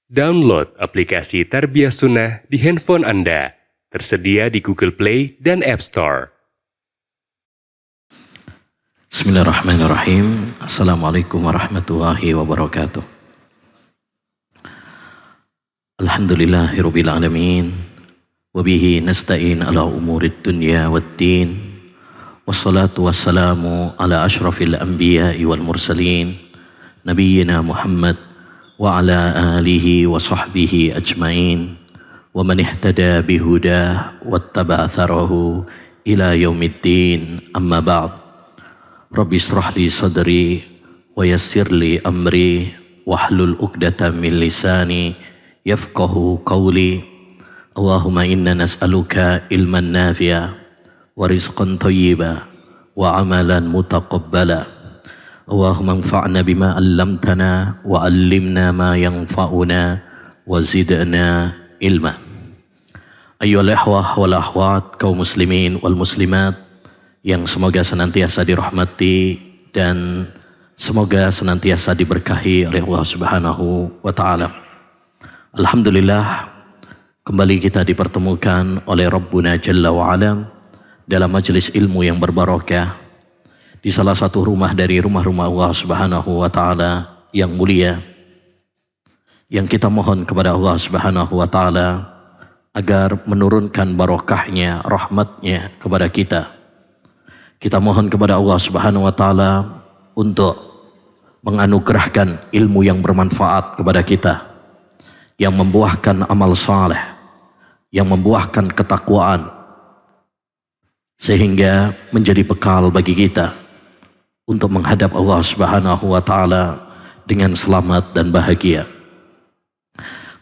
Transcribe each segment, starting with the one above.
Download aplikasi Tarbiyah Sunnah di handphone Anda. Tersedia di Google Play dan App Store. Bismillahirrahmanirrahim. Assalamualaikum warahmatullahi wabarakatuh. Alhamdulillahirabbil alamin. Wabihi nasta'in ala umurid dunya waddin. Wassalatu wassalamu ala asyrafil anbiya'i wal mursalin. Nabiyyina Muhammad wa ala alihi wa sahbihi ajma'in. Wa man ihtada bihudah wattaba atharahu ila yaumiddin. Amma ba'd. Rabbi israh li sadri wa yassir li amri wahlul 'uqdatam min lisani yafqahu qawli. Allahumma inna nas'aluka ilman nafi'a wa rizqan thayyiba wa amalan mutaqabbala. Allahumma anfa'na bima 'allamtana wa 'allimna ma yanfa'una wa zidna ilma. Ayyuhal ikhwah wal akhwat, kaum muslimin wal muslimat yang semoga senantiasa dirahmati dan semoga senantiasa diberkahi oleh Allah Subhanahu wa taala. Alhamdulillah, kembali kita dipertemukan oleh Rabbuna Jalla wa Ala dalam majelis ilmu yang berbarokah di salah satu rumah dari rumah-rumah Allah Subhanahu wa taala yang mulia, yang kita mohon kepada Allah Subhanahu wa taala agar menurunkan barokahnya, rahmatnya kepada kita. Kita mohon kepada Allah Subhanahu wa taala untuk menganugerahkan ilmu yang bermanfaat kepada kita, yang membuahkan amal saleh, yang membuahkan ketakwaan, sehingga menjadi bekal bagi kita untuk menghadap Allah Subhanahu wa taala dengan selamat dan bahagia.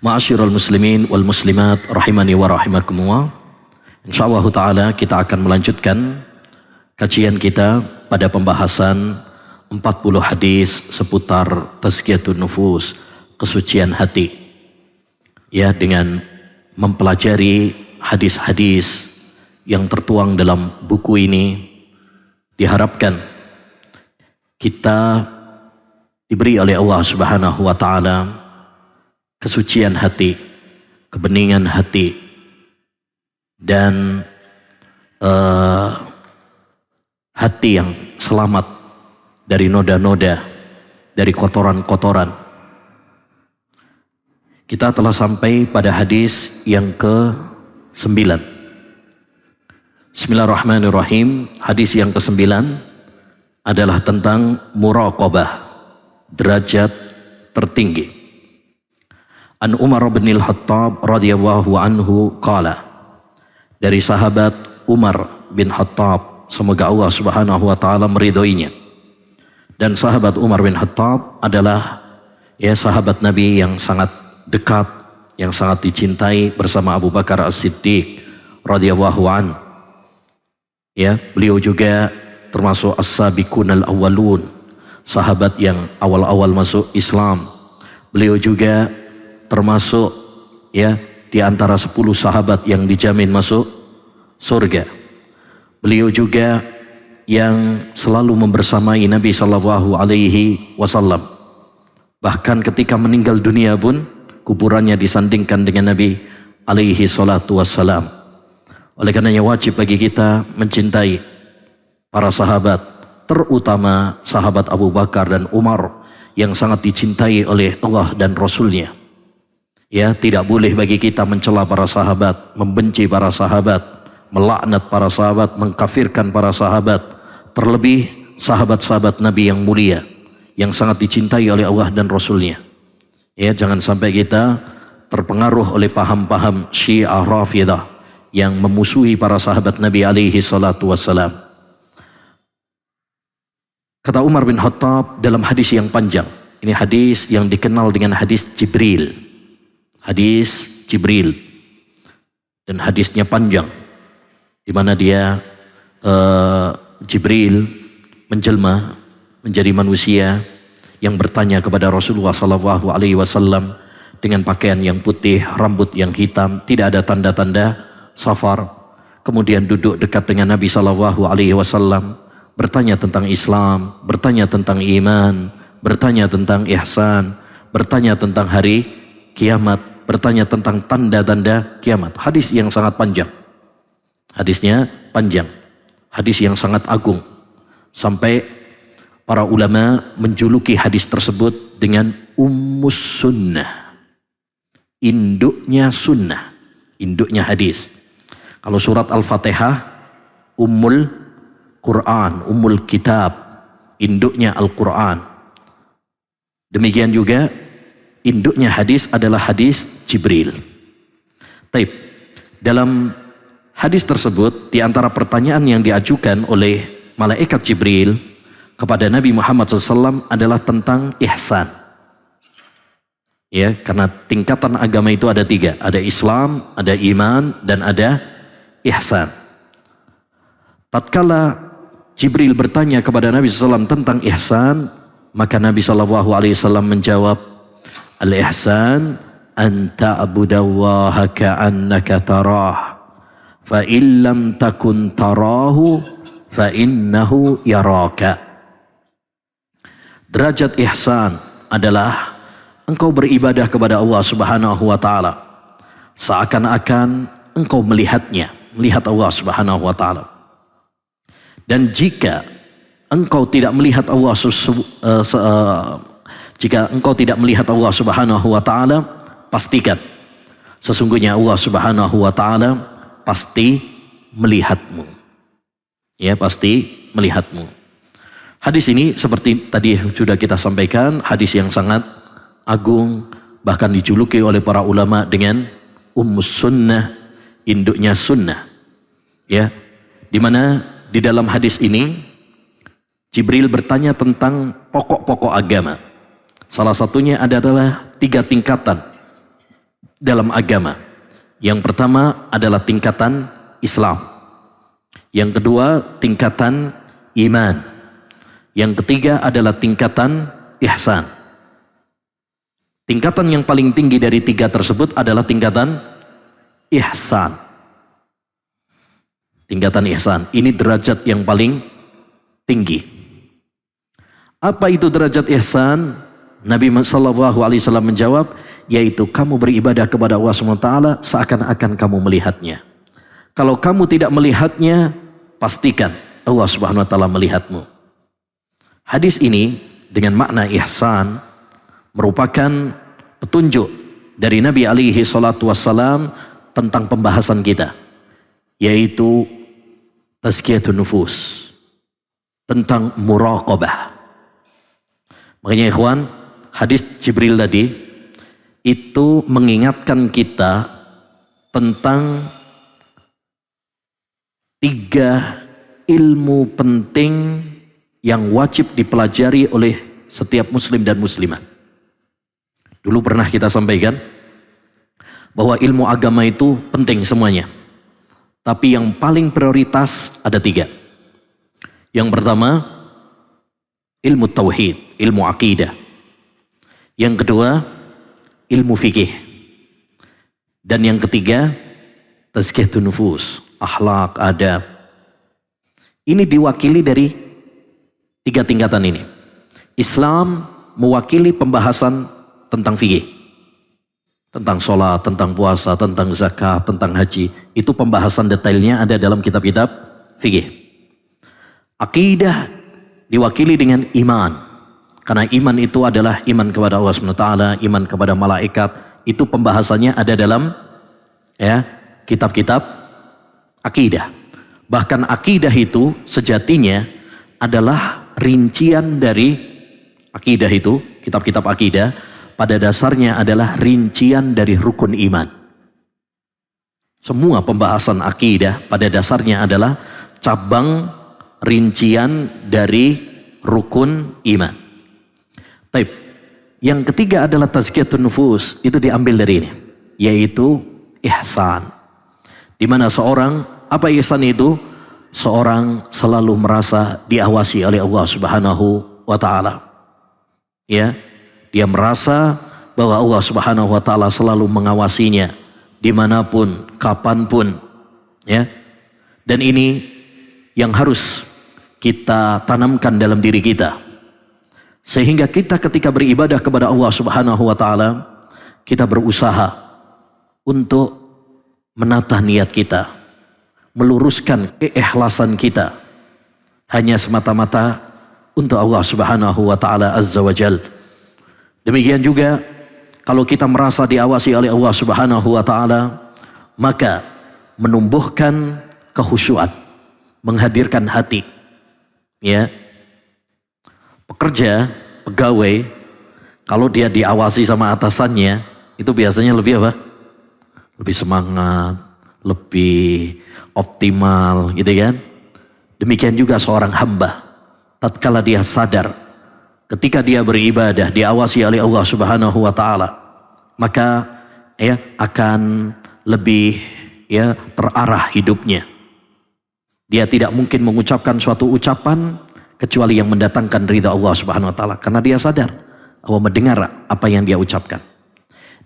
Ma'asyiral muslimin wal muslimat rahimani wa rahimakumullah. Insyaallah taala kita akan melanjutkan kajian kita pada pembahasan 40 hadis seputar tazkiyatun nufus, kesucian hati. Ya, dengan mempelajari hadis-hadis yang tertuang dalam buku ini, diharapkan kita diberi oleh Allah Subhanahu wa taala kesucian hati, kebeningan hati, dan hati yang selamat dari noda-noda, dari kotoran-kotoran. Kita telah sampai pada hadis yang ke-9. Bismillahirrahmanirrahim. Hadis yang ke-9 adalah tentang muraqabah, derajat tertinggi. An Umar bin Al-Khattab radhiyallahu anhu qala, dari sahabat Umar bin Khattab, semoga Allah Subhanahu wa taala meridhoinya. Dan sahabat Umar bin Khattab adalah sahabat Nabi yang sangat dekat, yang sangat dicintai bersama Abu Bakar As-Siddiq radhiyallahu an. Beliau juga termasuk as-sabiqun al-awwalun, sahabat yang awal-awal masuk Islam. Beliau juga termasuk di antara 10 sahabat yang dijamin masuk surga. Beliau juga yang selalu membersamai Nabi sallallahu alaihi wasallam. Bahkan ketika meninggal dunia pun kuburannya disandingkan dengan Nabi alaihi salatu wassalam. Oleh karenanya wajib bagi kita mencintai para sahabat, terutama sahabat Abu Bakar dan Umar yang sangat dicintai oleh Allah dan Rasulnya. Tidak boleh bagi kita mencela para sahabat, membenci para sahabat, melaknat para sahabat, mengkafirkan para sahabat, terlebih sahabat-sahabat Nabi yang mulia, yang sangat dicintai oleh Allah dan Rasulnya. Jangan sampai kita terpengaruh oleh paham-paham Syiah Rafidah yang memusuhi para sahabat Nabi alaihi salatu wassalam. Kata Umar bin Khattab dalam hadis yang panjang. Ini hadis yang dikenal dengan hadis Jibril. Hadis Jibril. Dan hadisnya panjang. Di mana dia Jibril menjelma menjadi manusia yang bertanya kepada Rasulullah SAW dengan pakaian yang putih, rambut yang hitam, tidak ada tanda-tanda safar. Kemudian duduk dekat dengan Nabi SAW, bertanya tentang Islam, bertanya tentang iman, bertanya tentang ihsan, bertanya tentang hari kiamat, bertanya tentang tanda-tanda kiamat. Hadis yang sangat panjang. Hadisnya panjang. Hadis yang sangat agung. Sampai para ulama menjuluki hadis tersebut dengan Ummus Sunnah. Induknya sunnah. Induknya hadis. Kalau surat Al-Fatihah, Ummul Quran, Ummul Kitab. Induknya Al-Quran. Demikian juga induknya hadis adalah hadis Jibril. Taib. Dalam hadis tersebut, di antara pertanyaan yang diajukan oleh malaikat Jibril kepada Nabi Muhammad SAW adalah tentang ihsan. Ya, karena tingkatan agama itu ada 3. Ada Islam, ada iman, dan ada ihsan. Tatkala Jibril bertanya kepada Nabi SAW tentang ihsan, maka Nabi SAW menjawab, al-ihsan an ta'budallaha ka'annaka tarah, fa in lam takun tarahu fa innahu yaraka. Derajat ihsan adalah engkau beribadah kepada Allah Subhanahu wa taala seakan-akan engkau melihatnya, melihat Allah Subhanahu wa taala. Dan jika engkau tidak melihat Allah jika engkau tidak melihat Allah Subhanahu wa taala, pastikan sesungguhnya Allah Subhanahu wa taala pasti melihatmu. Ya, pasti melihatmu. Hadis ini seperti tadi sudah kita sampaikan, hadis yang sangat agung, bahkan dijuluki oleh para ulama dengan Ummus Sunnah, induknya sunnah. Ya, di mana di dalam hadis ini Jibril bertanya tentang pokok-pokok agama. Salah satunya adalah 3 tingkatan dalam agama. Yang pertama adalah tingkatan Islam. Yang kedua tingkatan iman. Yang ketiga adalah tingkatan ihsan. Tingkatan yang paling tinggi dari 3 tersebut adalah tingkatan ihsan. Tingkatan ihsan. Ini derajat yang paling tinggi. Apa itu derajat ihsan? Nabi SAW menjawab, yaitu kamu beribadah kepada Allah SWT seakan-akan kamu melihatnya. Kalau kamu tidak melihatnya, pastikan Allah SWT melihatmu. Hadis ini dengan makna ihsan merupakan petunjuk dari Nabi SAW tentang pembahasan kita, yaitu tazkiyatun nufus, tentang muraqabah. Makanya ikhwan, hadis Jibril tadi itu mengingatkan kita tentang 3 ilmu penting yang wajib dipelajari oleh setiap muslim dan muslimah. Dulu pernah kita sampaikan bahwa ilmu agama itu penting semuanya. Tapi yang paling prioritas ada 3. Yang pertama, ilmu tauhid, ilmu akidah. Yang kedua, ilmu fikih. Dan yang ketiga, tazkiyatun nufus, akhlak, adab. Ini diwakili dari 3 tingkatan ini. Islam mewakili pembahasan tentang fikih, tentang sholat, tentang puasa, tentang zakat, tentang haji. Itu pembahasan detailnya ada dalam kitab-kitab fikih. Akidah diwakili dengan iman, karena iman itu adalah iman kepada Allah SWT, iman kepada malaikat. Itu pembahasannya ada dalam kitab-kitab akidah. Bahkan akidah itu sejatinya adalah rincian dari akidah itu, kitab-kitab akidah pada dasarnya adalah rincian dari rukun iman. Semua pembahasan akidah pada dasarnya adalah cabang rincian dari rukun iman. Taib. Yang ketiga adalah tazkiyatun nufus, itu diambil dari ini, yaitu ihsan. Di mana seorang, apa ihsan itu? Seorang selalu merasa diawasi oleh Allah Subhanahu wa taala. Ya, dia merasa bahwa Allah Subhanahu wa taala selalu mengawasinya dimanapun, kapanpun, ya. Dan ini yang harus kita tanamkan dalam diri kita, sehingga kita ketika beribadah kepada Allah Subhanahu wa taala, kita berusaha untuk menata niat kita, meluruskan keikhlasan kita hanya semata-mata untuk Allah Subhanahu wa taala Azza wa Jal. Demikian juga kalau kita merasa diawasi oleh Allah Subhanahu wa taala, maka menumbuhkan kekhusyuan, menghadirkan hati. Ya. Pekerja, pegawai, kalau dia diawasi sama atasannya, itu biasanya lebih apa? Lebih semangat, lebih optimal, gitu kan? Demikian juga seorang hamba, tatkala dia sadar, ketika dia beribadah, diawasi oleh Allah Subhanahu wa taala, maka ya akan lebih ya terarah hidupnya. Dia tidak mungkin mengucapkan suatu ucapan kecuali yang mendatangkan ridha Allah Subhanahu wa taala, karena dia sadar bahwa mendengar apa yang dia ucapkan.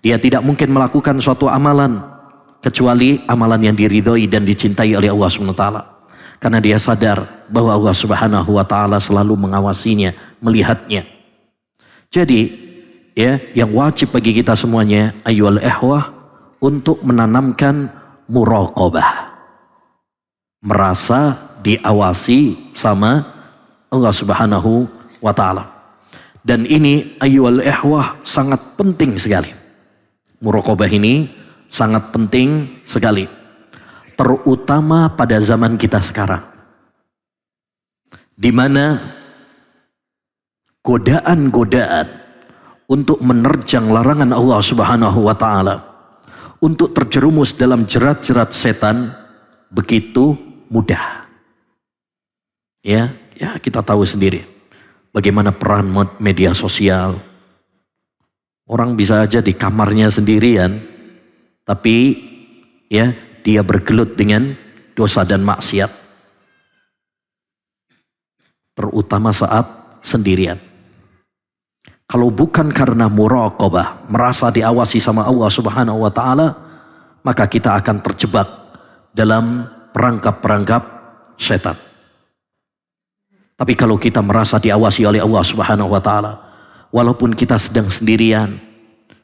Dia tidak mungkin melakukan suatu amalan kecuali amalan yang diridhoi dan dicintai oleh Allah Subhanahu wa taala, karena dia sadar bahwa Allah Subhanahu wa taala selalu mengawasinya, melihatnya. Jadi ya, yang wajib bagi kita semuanya ayyuhal ikhwah untuk menanamkan muraqabah, merasa diawasi sama Allah Subhanahu wa taala. Dan ini ayyuhal ikhwah sangat penting sekali. Muraqabah ini sangat penting sekali, terutama pada zaman kita sekarang, di mana godaan-godaan untuk menerjang larangan Allah Subhanahu wa taala, untuk terjerumus dalam jerat-jerat setan begitu mudah. Ya, kita tahu sendiri bagaimana peran media sosial. Orang bisa aja di kamarnya sendirian, tapi ya dia bergelut dengan dosa dan maksiat, terutama saat sendirian. Kalau bukan karena muraqabah, merasa diawasi sama Allah Subhanahu wa taala, maka kita akan terjebak dalam perangkap-perangkap setan. Tapi kalau kita merasa diawasi oleh Allah Subhanahu wa taala, walaupun kita sedang sendirian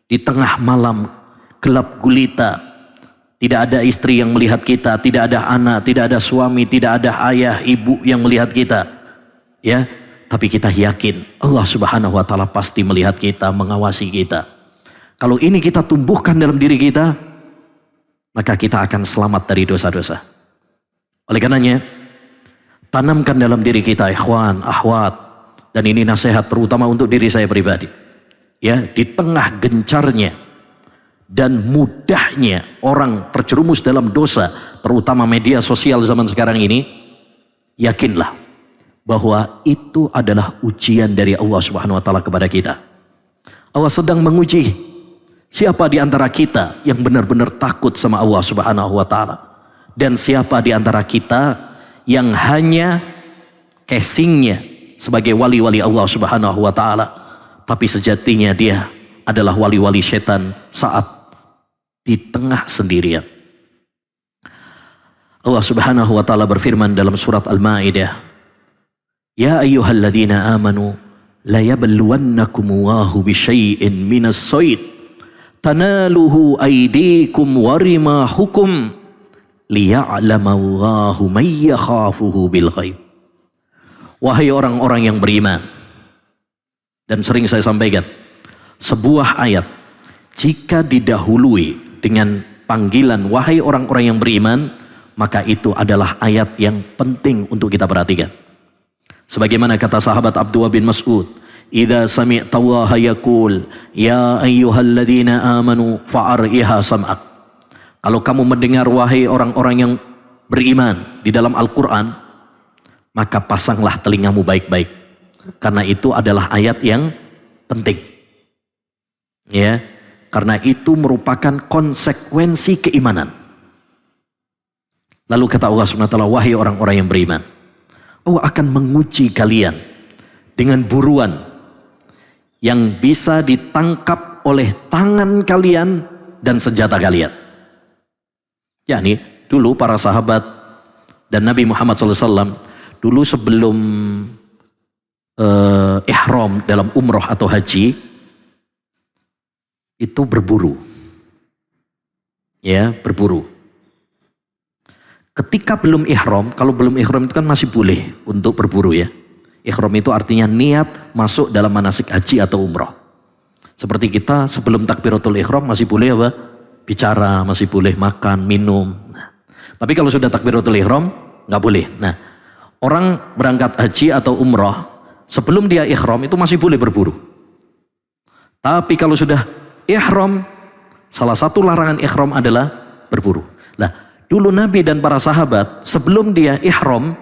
di tengah malam gelap gulita, tidak ada istri yang melihat kita, tidak ada anak, tidak ada suami, tidak ada ayah, ibu yang melihat kita, ya, tapi kita yakin Allah Subhanahu wa taala pasti melihat kita, mengawasi kita. Kalau ini kita tumbuhkan dalam diri kita, maka kita akan selamat dari dosa-dosa. Oleh karenanya, tanamkan dalam diri kita ikhwan, akhwat, dan ini nasihat terutama untuk diri saya pribadi. Ya, di tengah gencarnya dan mudahnya orang terjerumus dalam dosa, terutama media sosial zaman sekarang ini, yakinlah bahwa itu adalah ujian dari Allah Subhanahu wa taala kepada kita. Allah sedang menguji siapa di antara kita yang benar-benar takut sama Allah Subhanahu wa taala, dan siapa di antara kita yang hanya casingnya sebagai wali-wali Allah Subhanahu wa taala, tapi sejatinya dia adalah wali-wali setan saat di tengah sendirian. Allah Subhanahu wa taala berfirman dalam surat Al-Maidah, "Ya ayyuhalladzina amanu la yabluwannakumullahu bisyai'in minas sayd tanaluhu aydikum wa rimahukum liya'lamallahu may yakhafuhu bil ghaib." Wahai orang-orang yang beriman, dan sering saya sampaikan, sebuah ayat jika didahului dengan panggilan wahai orang-orang yang beriman, maka itu adalah ayat yang penting untuk kita perhatikan. Sebagaimana kata sahabat Abdullah bin Mas'ud, "Idza sami'tallaha yaqul ya ayyuhalladzina amanu fa'ar'iha sam'ak." Kalau kamu mendengar wahai orang-orang yang beriman di dalam Al-Qur'an, maka pasanglah telingamu baik-baik, karena itu adalah ayat yang penting. Ya, karena itu merupakan konsekuensi keimanan. Lalu kata Allah SWT, wahai orang-orang yang beriman, Allah akan menguji kalian dengan buruan yang bisa ditangkap oleh tangan kalian dan senjata kalian. Yakni dulu para sahabat dan Nabi Muhammad SAW, dulu sebelum ihram dalam umroh atau haji, itu berburu. Ya, berburu. Ketika belum ihram, kalau belum ihram itu kan masih boleh untuk berburu ya. Ihram itu artinya niat masuk dalam manasik haji atau umrah. Seperti kita sebelum takbiratul ihram masih boleh apa? Bicara, masih boleh makan, minum. Nah, tapi kalau sudah takbiratul ihram nggak boleh. Nah, orang berangkat haji atau umrah sebelum dia ihram itu masih boleh berburu. Tapi kalau sudah ihram, salah satu larangan ihram adalah berburu. Nah, dulu Nabi dan para sahabat sebelum dia ihram,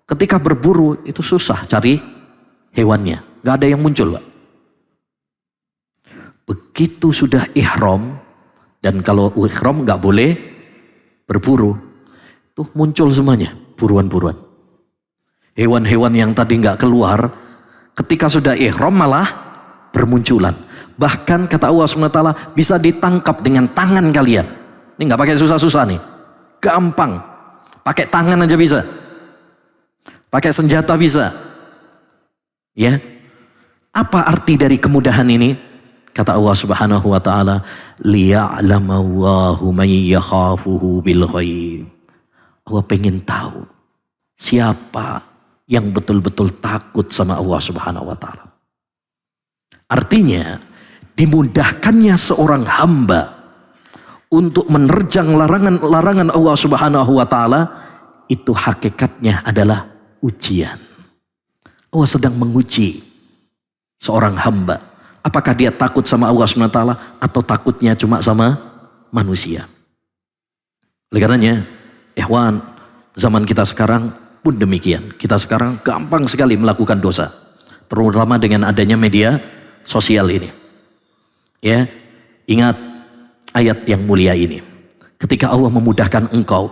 ketika berburu itu susah cari hewannya. Gak ada yang muncul, Pak. Begitu sudah ihram, dan kalau ihram gak boleh berburu, tuh muncul semuanya, buruan-buruan. Hewan-hewan yang tadi gak keluar, ketika sudah ihram malah bermunculan. Bahkan kata Allah SWT bisa ditangkap dengan tangan kalian. Ini gak pakai susah-susah nih. Gampang, pakai tangan aja bisa, pakai senjata bisa. Ya, apa arti dari kemudahan ini? Kata Allah Subhanahu Wa Taala, liya'lamallahu man yakhafuhu bil ghaib. Allah pengen tahu siapa yang betul-betul takut sama Allah Subhanahu Wa Taala. Artinya, dimudahkannya seorang hamba untuk menerjang larangan Allah Subhanahu Wa Taala, itu hakikatnya adalah ujian. Allah sedang menguji seorang hamba, apakah dia takut sama Allah Subhanahu Wa Taala atau takutnya cuma sama manusia. Oleh karenanya, ikhwan, zaman kita sekarang pun demikian. Kita sekarang gampang sekali melakukan dosa, terutama dengan adanya media sosial ini. Ya, ingat ayat yang mulia ini. Ketika Allah memudahkan engkau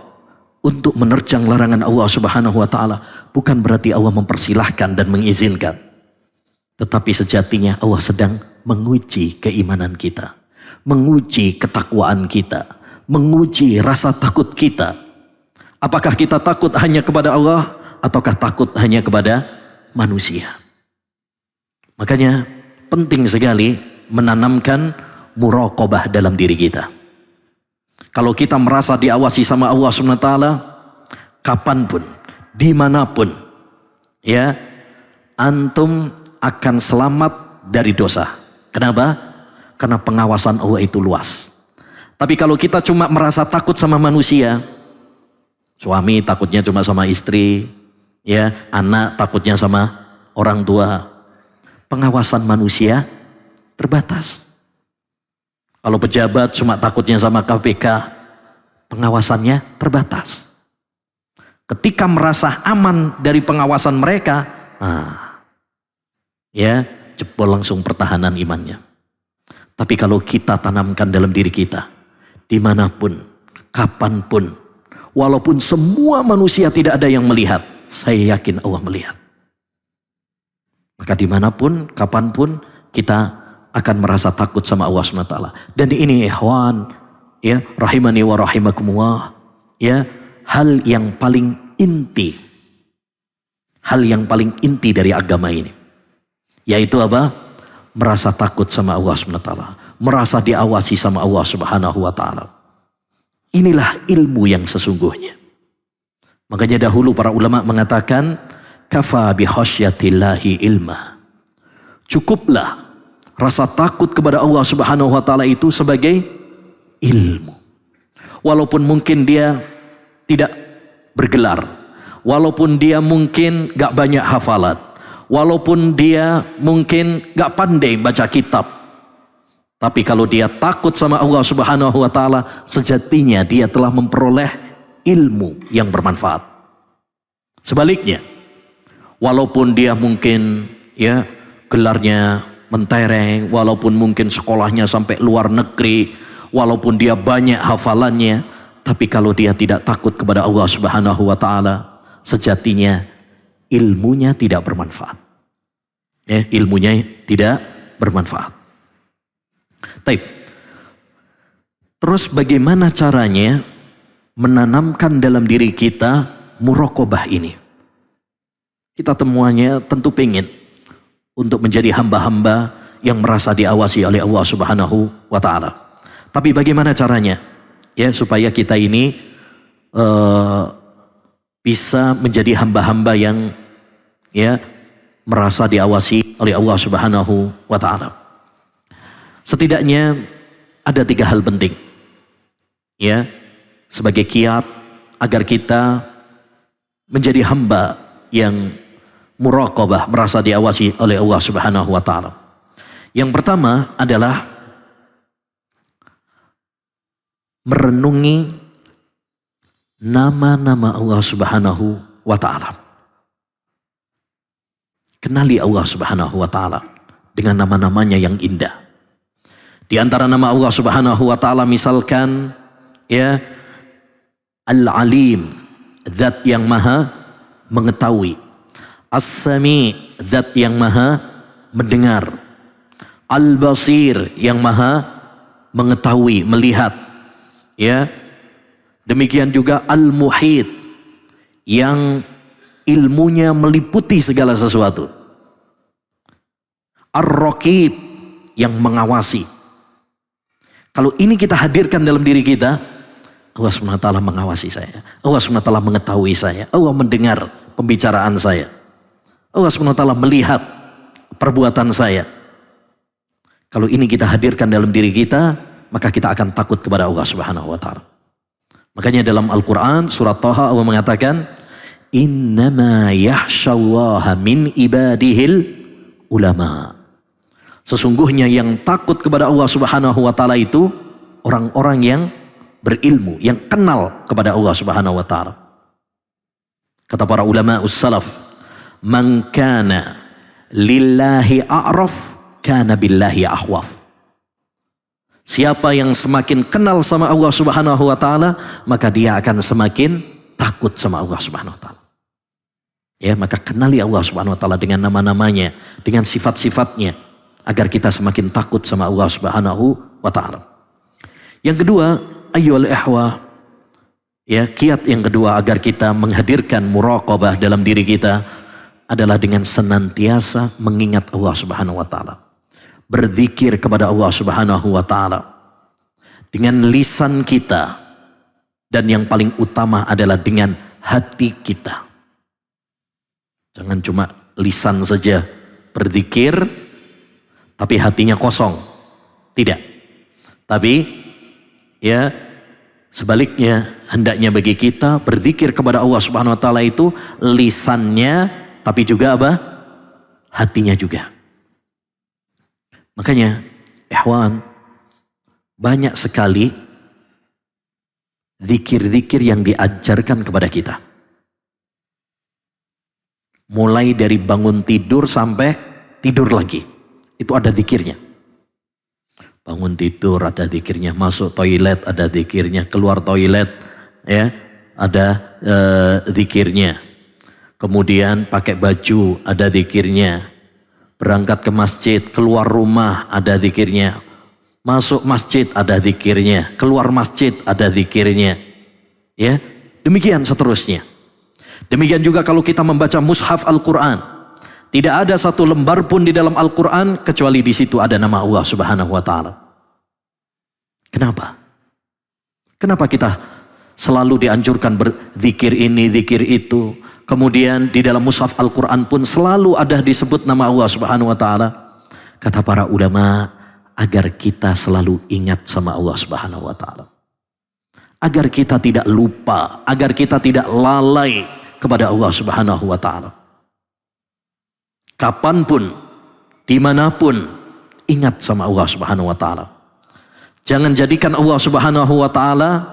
untuk menerjang larangan Allah Subhanahu Wa Taala, bukan berarti Allah mempersilahkan dan mengizinkan. Tetapi sejatinya Allah sedang menguji keimanan kita, menguji ketakwaan kita, menguji rasa takut kita. Apakah kita takut hanya kepada Allah ataukah takut hanya kepada manusia? Makanya penting sekali menanamkan muraqabah dalam diri kita. Kalau kita merasa diawasi sama Allah SWT, kapanpun, dimanapun, ya, antum akan selamat dari dosa. Kenapa? Karena pengawasan Allah itu luas. Tapi kalau kita cuma merasa takut sama manusia, suami takutnya cuma sama istri, ya, anak takutnya sama orang tua, pengawasan manusia terbatas. Kalau pejabat cuma takutnya sama KPK, pengawasannya terbatas. Ketika merasa aman dari pengawasan mereka, ya, jebol langsung pertahanan imannya. Tapi kalau kita tanamkan dalam diri kita, dimanapun, kapanpun, walaupun semua manusia tidak ada yang melihat, saya yakin Allah melihat. Maka dimanapun, kapanpun, kita akan merasa takut sama Allah SWT. Dan ini ikhwan, ya, rahimani wa rahimakumullah, ya, hal yang paling inti. Hal yang paling inti dari agama ini. Yaitu apa? Merasa takut sama Allah SWT. Merasa diawasi sama Allah Subhanahu Wa Taala. Inilah ilmu yang sesungguhnya. Makanya dahulu para ulama mengatakan, kafa bihasyyatillahi ilma. Cukuplah rasa takut kepada Allah Subhanahu Wa Taala itu sebagai ilmu. Walaupun mungkin dia tidak bergelar, walaupun dia mungkin gak banyak hafalan, walaupun dia mungkin gak pandai baca kitab, tapi kalau dia takut sama Allah Subhanahu Wa Taala, sejatinya dia telah memperoleh ilmu yang bermanfaat. Sebaliknya, walaupun dia mungkin, ya, gelarnya mentereng, walaupun mungkin sekolahnya sampai luar negeri, walaupun dia banyak hafalannya, tapi kalau dia tidak takut kepada Allah Subhanahu Wa Taala, sejatinya ilmunya tidak bermanfaat. Ya, ilmunya tidak bermanfaat. Taib. Terus bagaimana caranya menanamkan dalam diri kita muraqabah ini? Kita semuanya tentu pengen untuk menjadi hamba-hamba yang merasa diawasi oleh Allah Subhanahu wa taala. Tapi bagaimana caranya? Ya, supaya kita ini bisa menjadi hamba-hamba yang ya merasa diawasi oleh Allah Subhanahu wa taala. Setidaknya ada 3 hal penting. Ya, sebagai kiat agar kita menjadi hamba yang muraqabah, merasa diawasi oleh Allah Subhanahu wa taala. Yang pertama adalah merenungi nama-nama Allah Subhanahu wa taala. Kenali Allah Subhanahu wa taala dengan nama-namanya yang indah. Di antara nama Allah Subhanahu wa taala misalkan ya Al-Alim, zat yang maha mengetahui. As-Sami, zat yang maha mendengar. Al-Basir, yang maha mengetahui, melihat. Ya. Demikian juga Al-Muhit, yang ilmunya meliputi segala sesuatu. Ar-Raqib, yang mengawasi. Kalau ini kita hadirkan dalam diri kita, Allah SWT mengawasi saya. Allah SWT mengetahui saya. Allah mendengar pembicaraan saya. Allah SWT melihat perbuatan saya. Kalau ini kita hadirkan dalam diri kita, maka kita akan takut kepada Allah Subhanahu wa taala. Makanya dalam Al-Quran surat Taha Allah mengatakan, innama yakhshallaha min ibadihil ulama. Sesungguhnya yang takut kepada Allah Subhanahu wa taala itu orang-orang yang berilmu, yang kenal kepada Allah Subhanahu wa taala. Kata para ulama us-salaf, man kana lillahi a'raf kana billahi akhwaf. Siapa yang semakin kenal sama Allah Subhanahu wa taala, maka dia akan semakin takut sama Allah Subhanahu wa taala. Ya, maka kenali Allah Subhanahu wa taala dengan nama-namanya, dengan sifat-sifatnya, agar kita semakin takut sama Allah Subhanahu wa taala. Yang kedua, ayyuhal ikhwah, ya, kiat yang kedua agar kita menghadirkan muraqabah dalam diri kita adalah dengan senantiasa mengingat Allah Subhanahu wa taala. Berzikir kepada Allah Subhanahu wa taala dengan lisan kita, dan yang paling utama adalah dengan hati kita. Jangan cuma lisan saja berzikir tapi hatinya kosong. Tidak. Tapi ya sebaliknya, hendaknya bagi kita berzikir kepada Allah Subhanahu wa taala itu lisannya, tapi juga apa? Hatinya juga. Makanya, ikhwan, banyak sekali zikir-zikir yang diajarkan kepada kita. Mulai dari bangun tidur sampai tidur lagi. Itu ada zikirnya. Bangun tidur ada zikirnya, masuk toilet ada zikirnya, keluar toilet ya ada zikirnya. Kemudian pakai baju ada zikirnya. Berangkat ke masjid, keluar rumah ada zikirnya. Masuk masjid ada zikirnya, keluar masjid ada zikirnya. Ya, demikian seterusnya. Demikian juga kalau kita membaca mushaf Al-Quran, tidak ada satu lembar pun di dalam Al-Quran kecuali di situ ada nama Allah Subhanahu wa taala. Kenapa? Kenapa kita selalu dianjurkan berzikir ini, zikir itu? Kemudian di dalam mushaf Al-Quran pun selalu ada disebut nama Allah Subhanahu wa taala. Kata para ulama, agar kita selalu ingat sama Allah Subhanahu wa taala. Agar kita tidak lupa, agar kita tidak lalai kepada Allah Subhanahu wa taala. Kapanpun, dimanapun, ingat sama Allah Subhanahu wa taala. Jangan jadikan Allah Subhanahu wa taala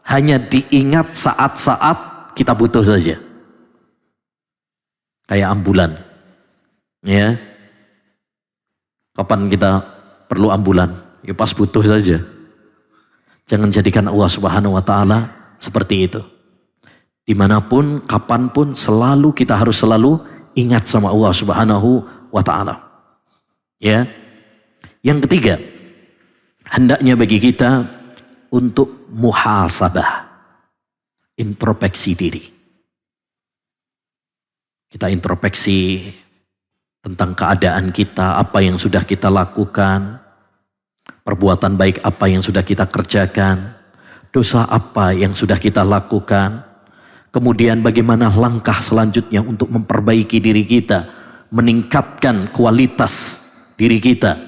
hanya diingat saat-saat kita butuh saja. Kayak ambulan. Ya. Kapan kita perlu ambulan? Ya pas butuh saja. Jangan jadikan Allah Subhanahu wa taala seperti itu. Dimanapun, kapanpun, selalu kita harus selalu ingat sama Allah Subhanahu wa taala. Ya. Yang ketiga, hendaknya bagi kita untuk muhasabah, introspeksi diri. Kita introspeksi tentang keadaan kita, apa yang sudah kita lakukan, perbuatan baik apa yang sudah kita kerjakan, dosa apa yang sudah kita lakukan, kemudian bagaimana langkah selanjutnya untuk memperbaiki diri kita, meningkatkan kualitas diri kita.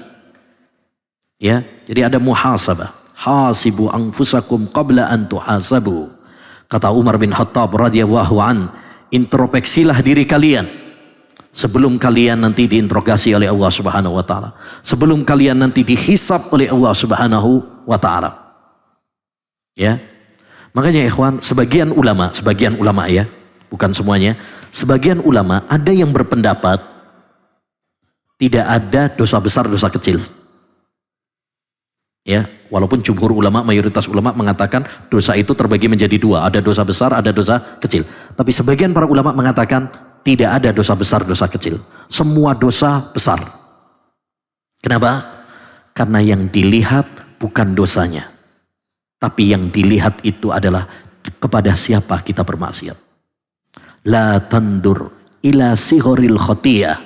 Ya, jadi ada muhasabah. Hasibu anfusakum qabla an tuhasabu. Kata Umar bin Khattab radhiyallahu an, introspeksilah diri kalian sebelum kalian nanti diinterogasi oleh Allah Subhanahu wa taala. Sebelum kalian nanti dihisab oleh Allah Subhanahu wa taala. Ya. Makanya ikhwan, sebagian ulama ya, bukan semuanya, sebagian ulama ada yang berpendapat tidak ada dosa besar, dosa kecil. Ya, walaupun jumhur ulama, mayoritas ulama mengatakan dosa itu terbagi menjadi dua, ada dosa besar, ada dosa kecil. Tapi sebagian para ulama mengatakan tidak ada dosa besar, dosa kecil. Semua dosa besar. Kenapa? Karena yang dilihat bukan dosanya. Tapi yang dilihat itu adalah kepada siapa kita bermaksiat. La tandur ila sihoril khotiyah,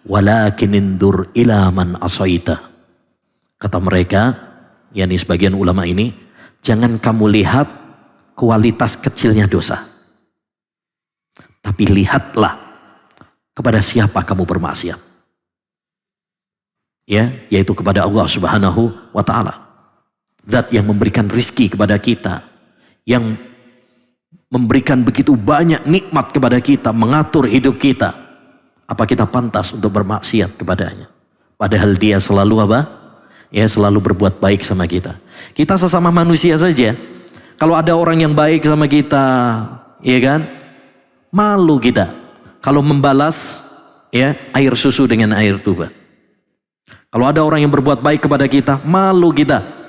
walakin indur ila man asaita. Kata mereka, yakni sebagian ulama ini, jangan kamu lihat kualitas kecilnya dosa. Tapi lihatlah kepada siapa kamu bermaksiat. Ya, yaitu kepada Allah Subhanahu wa taala. Zat yang memberikan rizki kepada kita, yang memberikan begitu banyak nikmat kepada kita, mengatur hidup kita. Apa kita pantas untuk bermaksiat kepadanya? Padahal dia selalu apa? Ya, selalu berbuat baik sama kita. Kita sesama manusia saja. Kalau ada orang yang baik sama kita, ya kan? Malu kita kalau membalas ya air susu dengan air tuba. Kalau ada orang yang berbuat baik kepada kita, malu kita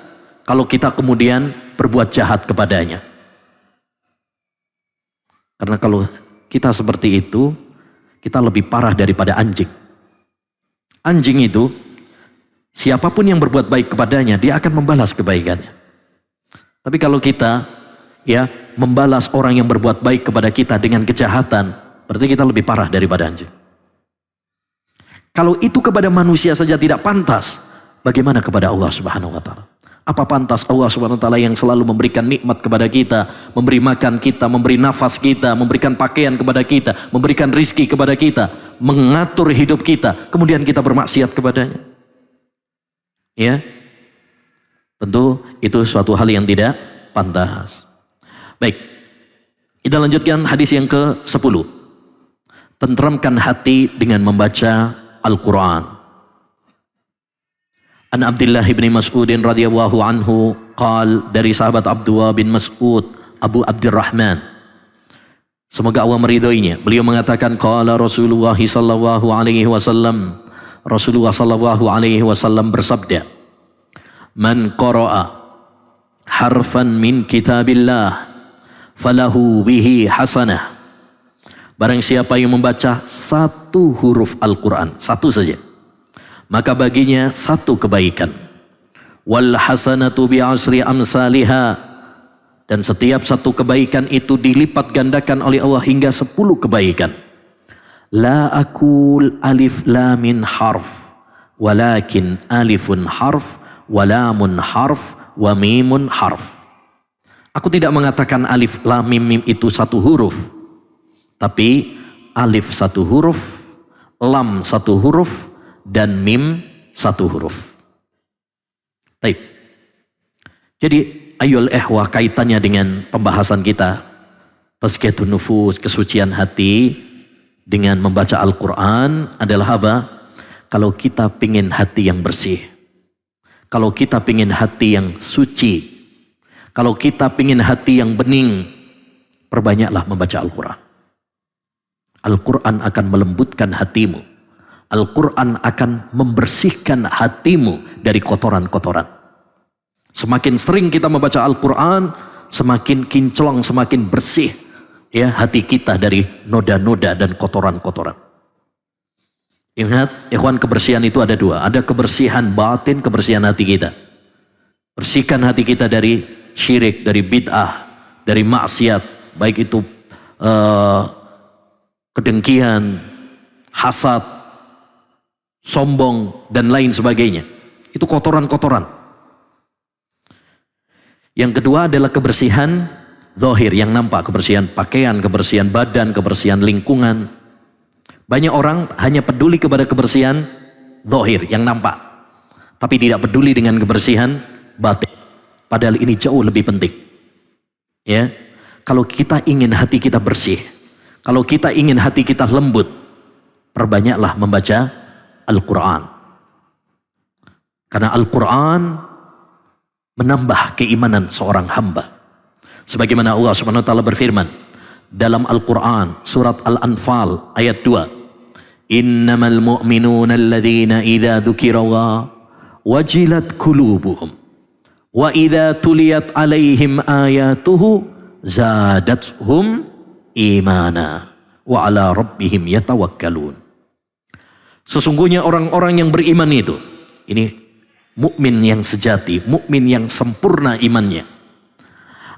kalau kita kemudian berbuat jahat kepadanya. Karena kalau kita seperti itu, kita lebih parah daripada anjing. Anjing itu, siapapun yang berbuat baik kepadanya, dia akan membalas kebaikannya. Tapi kalau kita ya membalas orang yang berbuat baik kepada kita dengan kejahatan, berarti kita lebih parah daripada anjing. Kalau itu kepada manusia saja tidak pantas, bagaimana kepada Allah Subhanahu wa taala? Apa pantas Allah Subhanahu wa taala yang selalu memberikan nikmat kepada kita, memberi makan kita, memberi nafas kita, memberikan pakaian kepada kita, memberikan rizki kepada kita, mengatur hidup kita, kemudian kita bermaksiat kepadanya? Ya, tentu itu suatu hal yang tidak pantas. Baik, kita lanjutkan hadis yang ke-10. Tentramkan hati dengan membaca Al-Quran. An Abdullah bin Mas'udin radhiyallahu anhu qal, dari sahabat Abdullah bin Mas'ud Abu Abdurrahman, semoga Allah meridhoinya, beliau mengatakan qala Rasulullah sallallahu alaihi wasallam, Rasulullah sallallahu alaihi wasallam bersabda, man qara'a harfan min kitabillah falahu bihi hasanah. Barang siapa yang membaca satu huruf Al-Quran, satu saja, maka baginya satu kebaikan. Wal hasanatu bi asri amsalihha, dan setiap satu kebaikan itu dilipat gandakan oleh Allah hingga 10 kebaikan. La aqul alif lamin harf, walakin alifun harf, walamun harf, wa mimun harf. Aku tidak mengatakan alif lam mim mim itu satu huruf, tapi alif satu huruf, lam satu huruf, dan mim satu huruf. Baik. Jadi ayol ehwah, kaitannya dengan pembahasan kita tazkiyatun nufus, kesucian hati, dengan membaca Al-Quran adalah apa? Kalau kita pingin hati yang bersih, kalau kita pingin hati yang suci, kalau kita pingin hati yang bening, perbanyaklah membaca Al-Quran. Al-Quran akan melembutkan hatimu. Al-Quran akan membersihkan hatimu dari kotoran-kotoran. Semakin sering kita membaca Al-Quran, semakin kinclong, semakin bersih ya hati kita dari noda-noda dan kotoran-kotoran. Ingat, ikhwan, kebersihan itu ada dua. Ada kebersihan batin, kebersihan hati kita. Bersihkan hati kita dari syirik, dari bid'ah, dari maksiat, baik itu kedengkian, hasad, sombong, dan lain sebagainya. Itu kotoran-kotoran. Yang kedua adalah kebersihan zahir yang nampak, kebersihan pakaian, kebersihan badan, kebersihan lingkungan. Banyak orang hanya peduli kepada kebersihan zahir yang nampak, tapi tidak peduli dengan kebersihan batin. Padahal ini jauh lebih penting. Ya, kalau kita ingin hati kita bersih, kalau kita ingin hati kita lembut, perbanyaklah membaca Al-Quran. Karena Al-Quran menambah keimanan seorang hamba. Sebagaimana Allah Subhanahu wa taala berfirman dalam Al-Quran surat Al-Anfal ayat 2. Innamal mu'minuna alladhina idza dzukira wajilat qulubuhum wa idza tuliyat alaihim ayatuhu zadatuhum imana wa ala rabbihim yatawakkalun. Sesungguhnya orang-orang yang beriman itu, ini mukmin yang sejati, mukmin yang sempurna imannya,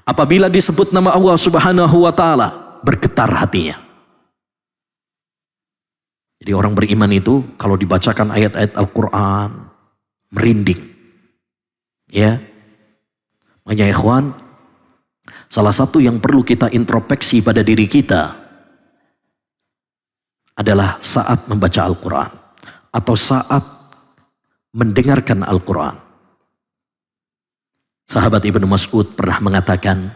apabila disebut nama Allah Subhanahu wa taala bergetar hatinya. Jadi orang beriman itu kalau dibacakan ayat-ayat Al-Quran merinding. Ya. Makanya ikhwan, salah satu yang perlu kita introspeksi pada diri kita adalah saat membaca Al-Quran atau saat mendengarkan Al-Quran. Sahabat Ibnu Mas'ud pernah mengatakan,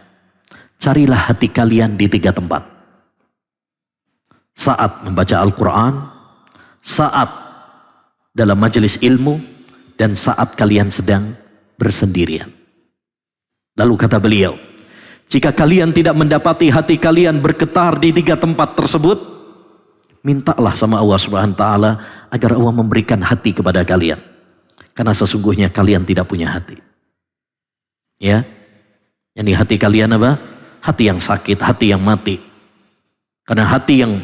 carilah hati kalian di 3 tempat. Saat membaca Al-Quran, saat dalam majelis ilmu, dan saat kalian sedang bersendirian. Lalu kata beliau, jika kalian tidak mendapati hati kalian bergetar di 3 tempat tersebut, mintalah sama Allah Subhanahu wa taala agar Allah memberikan hati kepada kalian. Karena sesungguhnya kalian tidak punya hati. Ya. Yang hati kalian apa? Hati yang sakit, hati yang mati. Karena hati yang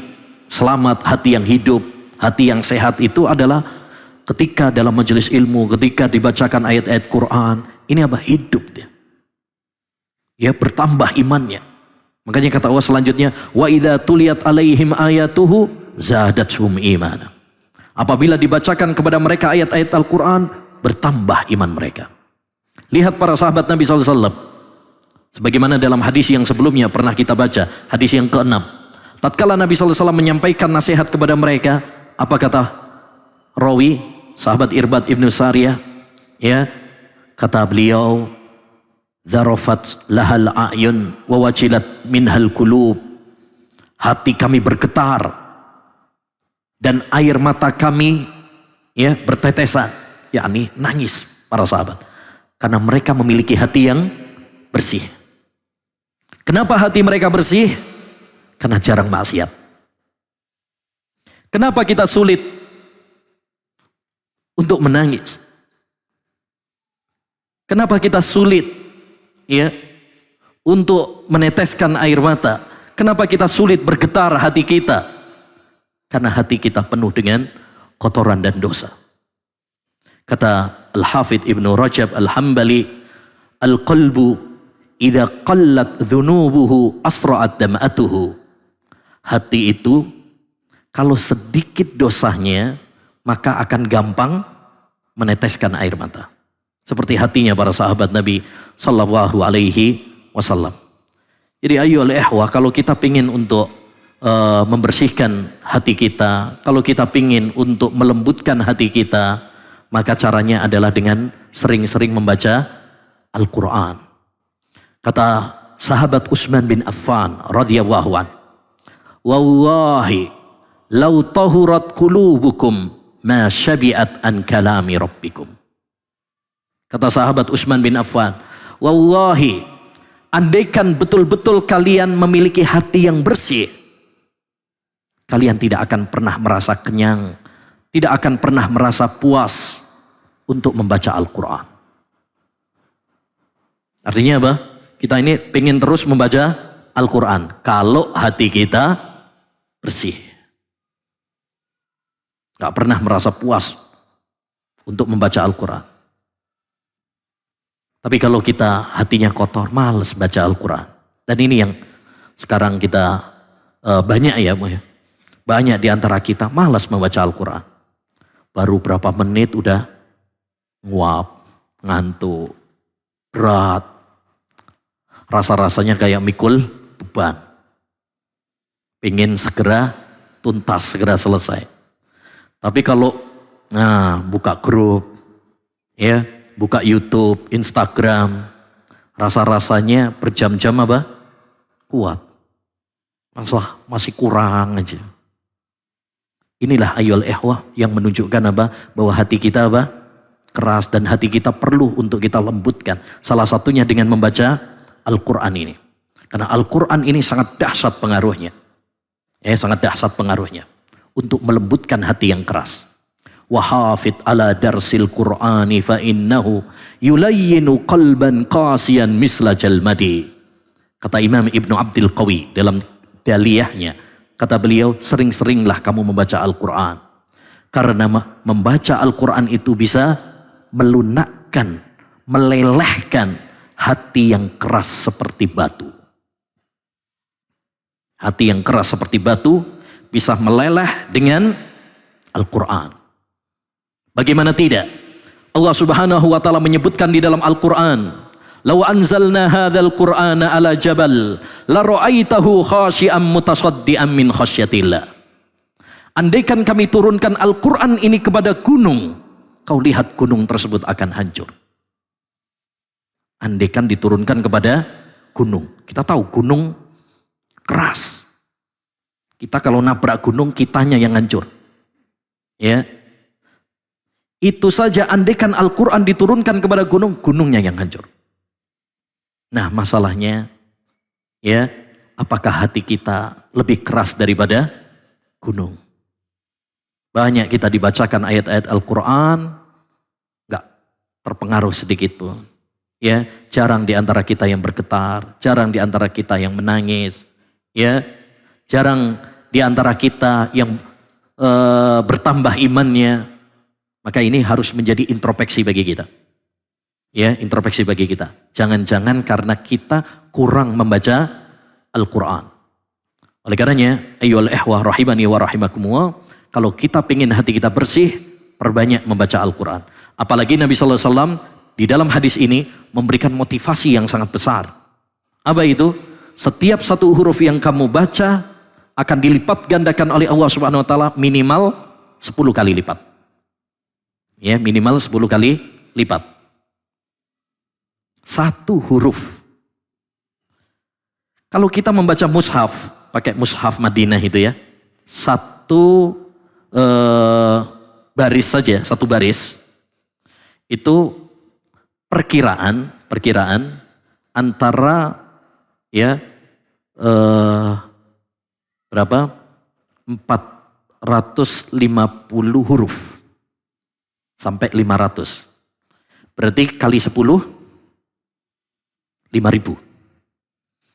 selamat, hati yang hidup, hati yang sehat itu adalah ketika dalam majelis ilmu, ketika dibacakan ayat-ayat Quran, ini apa? Hidup dia. Ya, bertambah imannya. Makanya kata Allah selanjutnya, wa idza tuliyat alaihim ayatuhu zadatuhum imana. Apabila dibacakan kepada mereka ayat-ayat Al-Quran, bertambah iman mereka. Lihat para sahabat Nabi SAW. Sebagaimana dalam hadis yang sebelumnya pernah kita baca, hadis yang ke-6. Tatkala Nabi SAW menyampaikan nasihat kepada mereka, apa kata rawi, sahabat Irbad ibnu Sariyah? Ya, kata beliau, Zarafat lahal a'yun wa wajilat minhal kulub. Hati kami bergetar dan air mata kami ya bertetesan, yakni nangis para sahabat, karena mereka memiliki hati yang bersih. Kenapa hati mereka bersih? Karena jarang maksiat. Kenapa kita sulit untuk menangis? Kenapa kita sulit ya untuk meneteskan air mata? Kenapa kita sulit bergetar hati kita? Karena hati kita penuh dengan kotoran dan dosa. Kata Al-Hafidh Ibnu Rajab Al-Hambali, Al-qalbu idza qallat dhunubuhu asra'at dam'atuhu. Hati itu kalau sedikit dosanya maka akan gampang meneteskan air mata. Seperti hatinya para sahabat Nabi Sallallahu Alaihi Wasallam. Jadi ayo ikhwah, kalau kita pingin untuk membersihkan hati kita, kalau kita pingin untuk melembutkan hati kita, maka caranya adalah dengan sering-sering membaca Al-Quran. Kata sahabat Utsman bin Affan radhiyallahu an, wallahi law tahurat qulubukum ma syabi'at an kalami rabbikum. Kata sahabat Utsman bin Affan, wallahi, andaikan betul-betul kalian memiliki hati yang bersih, kalian tidak akan pernah merasa kenyang, tidak akan pernah merasa puas untuk membaca Al-Quran. Artinya apa? Kita ini pengen terus membaca Al-Quran kalau hati kita bersih. Gak pernah merasa puas untuk membaca Al-Quran. Tapi kalau kita hatinya kotor, malas baca Al-Quran. Dan ini yang sekarang kita banyak ya. Banyak di antara kita malas membaca Al-Quran. Baru berapa menit udah nguap, ngantuk, berat. Rasa-rasanya kayak mikul beban. Pengen segera tuntas, segera selesai. Tapi kalau buka grup, ya, buka YouTube, Instagram, rasa-rasanya berjam-jam apa? Kuat. Masih kurang aja. Inilah ayyuhal ikhwah yang menunjukkan apa? Bahwa hati kita apa? Keras, dan hati kita perlu untuk kita lembutkan. Salah satunya dengan membaca Al-Quran ini. Karena Al-Quran ini sangat dahsyat pengaruhnya. Sangat dahsyat pengaruhnya. Untuk melembutkan hati yang keras. Wahafid ala darsil Qur'ani fa innahu yulayyinu qalban qasiyan misla jalmadi. Kata Imam Ibnu Abdul Qawi dalam daliyahnya. Kata beliau, sering-seringlah kamu membaca Al-Quran. Karena membaca Al-Quran itu bisa melunakkan, melelehkan hati yang keras seperti batu. Hati yang keras seperti batu bisa meleleh dengan Al-Quran. Bagaimana tidak? Allah Subhanahu wa taala menyebutkan di dalam Al-Quran, "Law anzalna hadzal Qur'ana ala jabal la ra'aitahu khashi'an mutasaddian min khasyatillah." Andaikan kami turunkan Al-Quran ini kepada gunung, kau lihat gunung tersebut akan hancur. Andaikan diturunkan kepada gunung. Kita tahu gunung keras. Kita kalau nabrak gunung, kitanya yang hancur. Ya. Itu saja, andaikan Al-Quran diturunkan kepada gunung, gunungnya yang hancur. Nah, masalahnya, ya, apakah hati kita lebih keras daripada gunung? Banyak kita dibacakan ayat-ayat Al-Quran, gak terpengaruh sedikit pun. Ya, jarang di antara kita yang bergetar, jarang di antara kita yang menangis, ya, jarang di antara kita yang bertambah imannya. Maka ini harus menjadi introspeksi bagi kita. Ya, introspeksi bagi kita. Jangan-jangan karena kita kurang membaca Al-Quran. Oleh karenanya, ayyuhal ikhwah rahimani wa rahimakumullah, kalau kita pengen hati kita bersih, perbanyak membaca Al-Quran. Apalagi Nabi SAW di dalam hadis ini memberikan motivasi yang sangat besar. Apa itu? Setiap satu huruf yang kamu baca akan dilipat gandakan oleh Allah Subhanahu wa taala minimal 10 kali lipat. Ya, minimal 10 kali lipat. Satu huruf. Kalau kita membaca mushaf, pakai mushaf Madinah itu ya, satu baris saja, satu baris, itu perkiraan antara ya berapa? 450 huruf sampai 500. Berarti kali 10 5.000.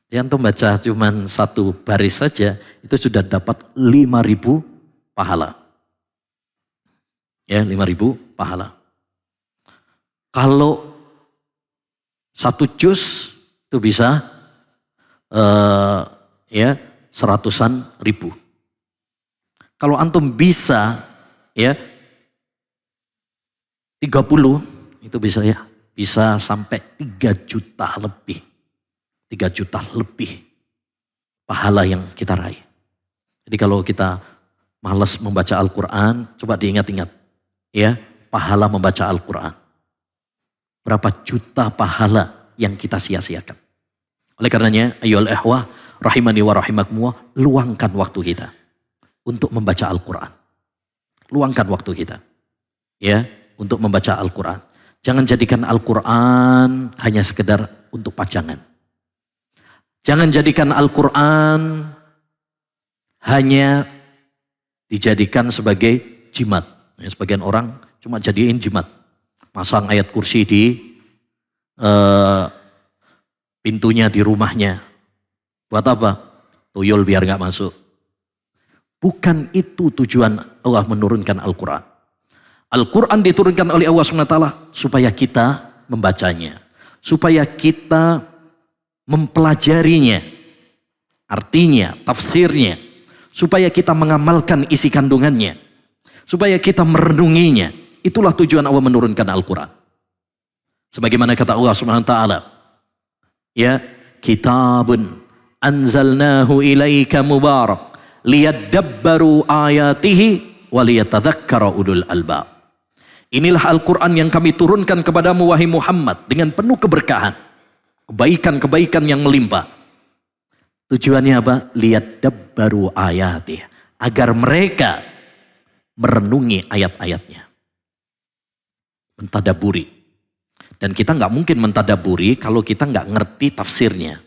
Ya, antum baca cuman satu baris saja itu sudah dapat 5.000 pahala. Ya, 5.000 pahala. Kalau satu juz itu bisa ya 100-an ribu. Kalau antum bisa ya 30 itu bisa ya, bisa sampai 3 juta lebih. 3 juta lebih pahala yang kita raih. Jadi kalau kita malas membaca Al-Quran, coba diingat-ingat ya, pahala membaca Al-Quran. Berapa juta pahala yang kita sia-siakan. Oleh karenanya, ayyuhal ikhwah rahimani wa rahimakumullah, luangkan waktu kita untuk membaca Al-Quran. Luangkan waktu kita ya untuk membaca Al-Quran. Jangan jadikan Al-Quran hanya sekedar untuk pajangan. Jangan jadikan Al-Quran hanya dijadikan sebagai jimat. Sebagian orang cuma jadiin jimat. Masang ayat kursi di pintunya di rumahnya. Buat apa? Tuyul biar gak masuk. Bukan itu tujuan Allah menurunkan Al-Quran. Al-Quran diturunkan oleh Allah SWT supaya kita membacanya. Supaya kita mempelajarinya. Artinya, tafsirnya. Supaya kita mengamalkan isi kandungannya. supaya kita merenunginya. Itulah tujuan Allah menurunkan Al-Quran. Sebagaimana kata Allah Subhanahu wa taala, ya, kitabun anzalnahu ilaika mubarak liyadabbaru ayatihi waliyatadzakkara ulul albab. Inilah Al-Quran yang kami turunkan kepadamu wahai Muhammad dengan penuh keberkahan, kebaikan-kebaikan yang melimpah. Tujuannya apa? Liyadabbaru ayatihi, agar mereka merenungi ayat-ayatnya, mentadaburi. Dan kita nggak mungkin mentadaburi kalau kita nggak ngerti tafsirnya.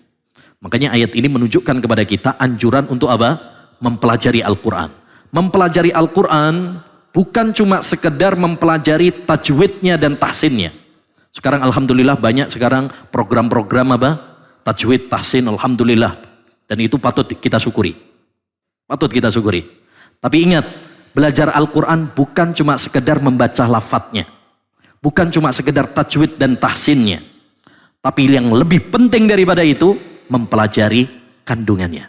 Makanya ayat ini menunjukkan kepada kita anjuran untuk apa? Mempelajari Al-Quran. Mempelajari Al-Quran bukan cuma sekedar mempelajari tajwidnya dan tahsinnya. Sekarang alhamdulillah banyak sekarang program-program apa? Tajwid, tahsin, alhamdulillah. Dan itu patut kita syukuri. Patut kita syukuri. Tapi ingat, belajar Al-Quran bukan cuma sekedar membaca lafadznya. Bukan cuma sekedar tajwid dan tahsinnya. Tapi yang lebih penting daripada itu, mempelajari kandungannya.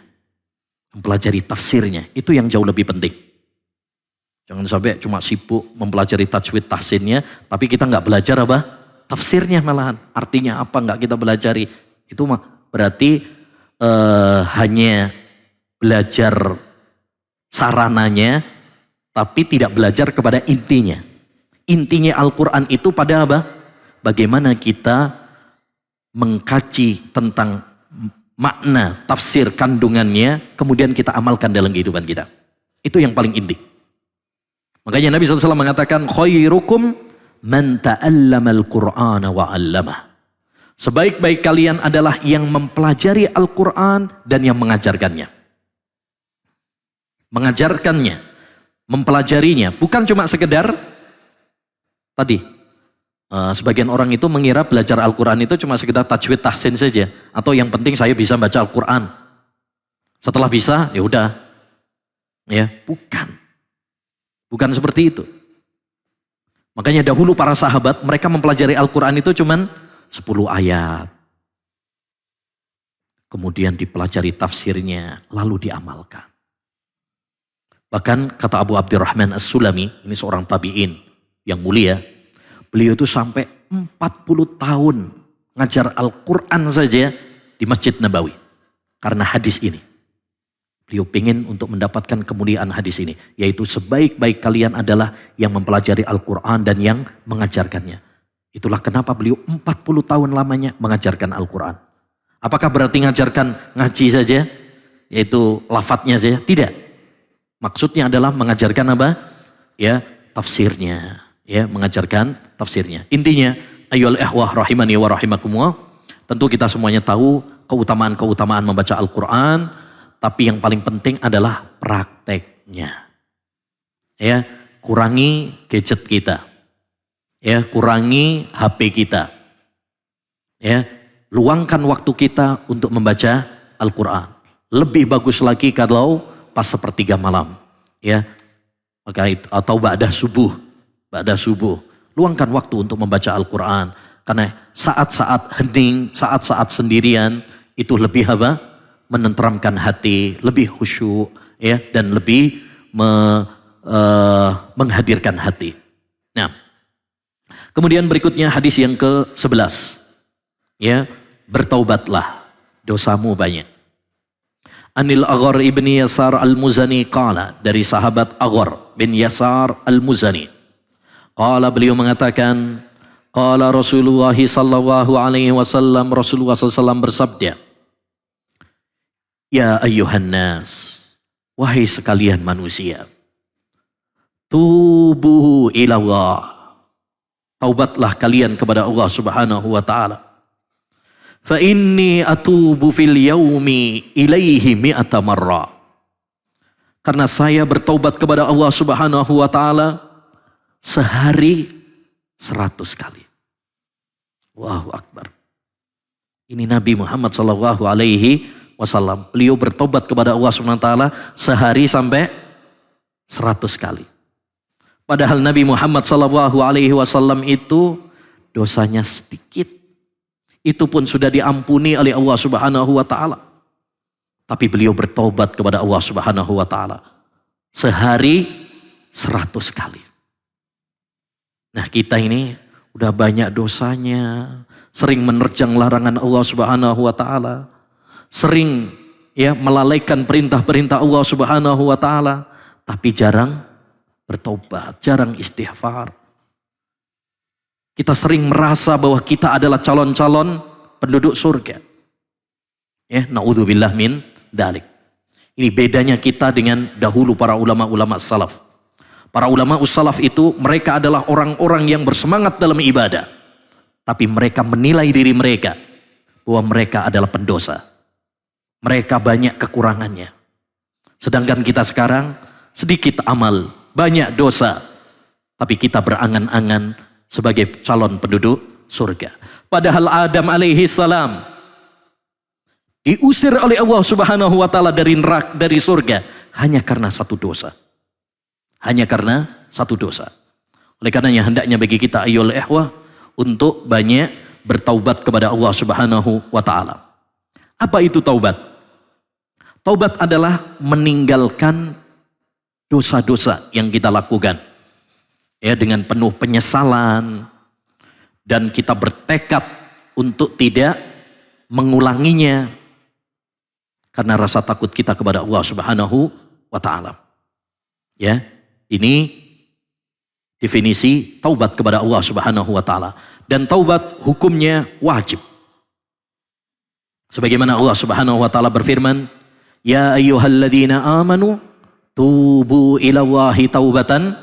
Mempelajari tafsirnya. Itu yang jauh lebih penting. Jangan sampai cuma sibuk mempelajari tajwid tahsinnya, tapi kita nggak belajar apa? Tafsirnya malahan. Artinya apa nggak kita belajari. Itu berarti hanya belajar sarananya, tapi tidak belajar kepada intinya. Intinya Al-Quran itu pada apa? Bagaimana kita mengkaji tentang makna, tafsir, kandungannya, kemudian kita amalkan dalam kehidupan kita. Itu yang paling inti. Makanya Nabi SAW mengatakan, khairukum man ta'allama al-Qur'ana wa 'allamah. Sebaik-baik kalian adalah yang mempelajari Al-Quran dan yang mengajarkannya. Mengajarkannya, mempelajarinya, bukan cuma sekedar tadi. Sebagian orang itu mengira belajar Al-Quran itu cuma sekedar tajwid tahsin saja. Atau yang penting saya bisa baca Al-Quran. Setelah bisa, ya udah. Ya, bukan. Bukan seperti itu. Makanya dahulu para sahabat, mereka mempelajari Al-Quran itu cuman 10 ayat. Kemudian dipelajari tafsirnya, lalu diamalkan. Bahkan kata Abu Abdurrahman As-Sulami, ini seorang tabi'in yang mulia, beliau itu sampai 40 tahun ngajar Al-Quran saja di Masjid Nabawi. Karena hadis ini. Beliau ingin untuk mendapatkan kemuliaan hadis ini. Yaitu sebaik-baik kalian adalah yang mempelajari Al-Quran dan yang mengajarkannya. Itulah kenapa beliau 40 tahun lamanya mengajarkan Al-Quran. Apakah berarti mengajarkan ngaji saja? Yaitu lafadznya saja? Tidak. Maksudnya adalah mengajarkan apa? Ya, tafsirnya. Ya, mengajarkan tafsirnya. Intinya, ayyuhal ikhwah rahimani wa rahimakumullah. Tentu kita semuanya tahu keutamaan-keutamaan membaca Al-Quran. Tapi yang paling penting adalah prakteknya. Ya, kurangi gadget kita. Ya, kurangi HP kita. Ya, luangkan waktu kita untuk membaca Al-Quran. Lebih bagus lagi kalau pas sepertiga malam. Ya, atau ba'dah subuh. Ba'dah subuh. Luangkan waktu untuk membaca Al-Quran. Karena saat-saat hening, saat-saat sendirian, itu lebih apa? Menenteramkan hati, lebih khusyuk, ya, dan lebih menghadirkan hati. Nah, kemudian berikutnya hadis yang ke-11. Ya, bertaubatlah, dosamu banyak. Anil Aghar ibni Yasar al-Muzani qala, dari sahabat Aghar bin Yasar al-Muzani. Qala, beliau mengatakan, qala Rasulullah sallallahu alaihi wasallam, Rasulullah sallallahu bersabda, ya ayyuhan nas, wahai sekalian manusia, tubu ilallah, taubatlah kalian kepada Allah Subhanahu wa taala. Fa inni atubu fil yaumi ilaihi mi'ata marra. Karena saya bertaubat kepada Allah Subhanahu wa taala sehari 100 kali. Allahu akbar. Ini Nabi Muhammad sallallahu alaihi wasallam. Beliau bertobat kepada Allah Subhanahu wa taala sehari sampai 100 kali. Padahal Nabi Muhammad sallallahu alaihi wasallam itu dosanya sedikit. Itu pun sudah diampuni oleh Allah Subhanahu wa taala. Tapi beliau bertobat kepada Allah Subhanahu wa taala sehari 100 kali. Nah, kita ini udah banyak dosanya, sering menerjang larangan Allah Subhanahu wa taala, sering melalaikan perintah-perintah Allah Subhanahu wa taala, tapi jarang bertobat, jarang istighfar. Kita sering merasa bahwa kita adalah calon-calon penduduk surga. Naudzubillah min dzalik. Ini bedanya kita dengan dahulu para ulama-ulama salaf. Para ulama salaf itu mereka adalah orang-orang yang bersemangat dalam ibadah. Tapi mereka menilai diri mereka bahwa mereka adalah pendosa. Mereka banyak kekurangannya. Sedangkan kita sekarang sedikit amal, banyak dosa. Tapi kita berangan-angan sebagai calon penduduk surga. Padahal Adam alaihi salam diusir oleh Allah Subhanahu wa taala dari surga hanya karena satu dosa. Hanya karena satu dosa. Oleh karenanya hendaknya bagi kita ayyuhal ikhwah untuk banyak bertaubat kepada Allah Subhanahu wa taala. Apa itu taubat? Taubat adalah meninggalkan dosa-dosa yang kita lakukan. Dengan penuh penyesalan dan kita bertekad untuk tidak mengulanginya karena rasa takut kita kepada Allah Subhanahu wa taala. Ini definisi taubat kepada Allah Subhanahu wa taala, dan taubat hukumnya wajib. Sebagaimana Allah Subhanahu wa taala berfirman, "Ya ayyuhalladzina amanu tubu ilallahi taubatan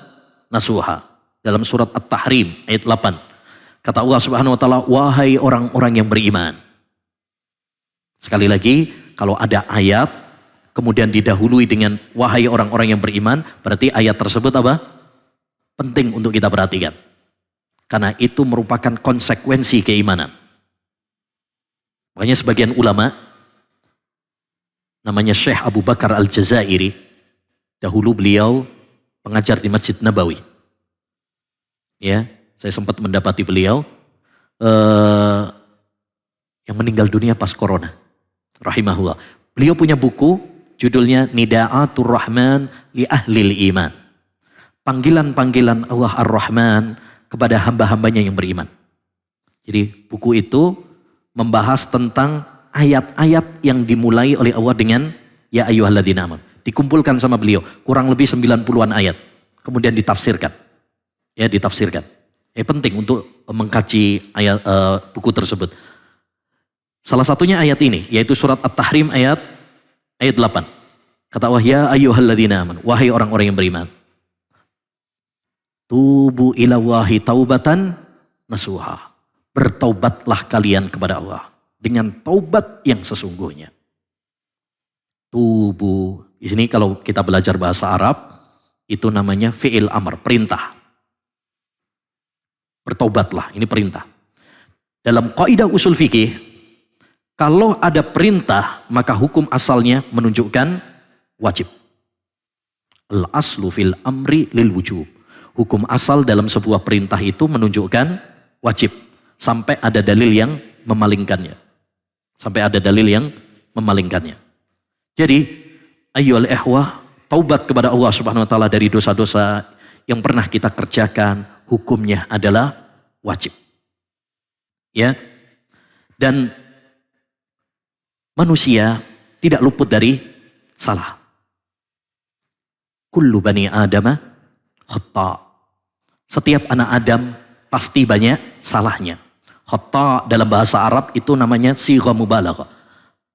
nasuha." Dalam surat At-Tahrim ayat 8. Kata Allah Subhanahu wa taala, "Wahai orang-orang yang beriman." Sekali lagi, kalau ada ayat kemudian didahului dengan wahai orang-orang yang beriman, berarti ayat tersebut apa? Penting untuk kita perhatikan. Karena itu merupakan konsekuensi keimanan. Makanya sebagian ulama, namanya Syekh Abu Bakar Al-Jazairi, dahulu beliau pengajar di Masjid Nabawi. Saya sempat mendapati beliau yang meninggal dunia pas corona. Rahimahullah. Beliau punya buku judulnya Nida'atur Rahman li Ahlil Iman. Panggilan-panggilan Allah Ar-Rahman kepada hamba-hambanya yang beriman. Jadi buku itu membahas tentang ayat-ayat yang dimulai oleh Allah dengan Ya ayyuhalladzina amanu. Dikumpulkan sama beliau, kurang lebih 90-an ayat. Kemudian ditafsirkan. Ditafsirkan. Penting untuk mengkaji ayat buku tersebut. Salah satunya ayat ini, yaitu surat At-Tahrim ayat 8. Kata Allah, ya ayyuhalladzina amanu, wahai orang-orang yang beriman. Tubu ilallahi taubatan nasuha. Bertaubatlah kalian kepada Allah dengan taubat yang sesungguhnya. Tubu. Di sini kalau kita belajar bahasa Arab, itu namanya fi'il amr, perintah. Bertaubatlah, ini perintah. Dalam kaidah usul fikih, kalau ada perintah, maka hukum asalnya menunjukkan wajib. Al-aslu fil amri lil wujub. Hukum asal dalam sebuah perintah itu menunjukkan wajib. Sampai ada dalil yang memalingkannya. Jadi, ayyuhal ikhwah, taubat kepada Allah Subhanahu wa taala dari dosa-dosa yang pernah kita kerjakan, hukumnya adalah wajib. Dan manusia tidak luput dari salah. Kullu bani Adama khata'. Setiap anak Adam pasti banyak salahnya. Khata' dalam bahasa Arab itu namanya sigha mubalaghah,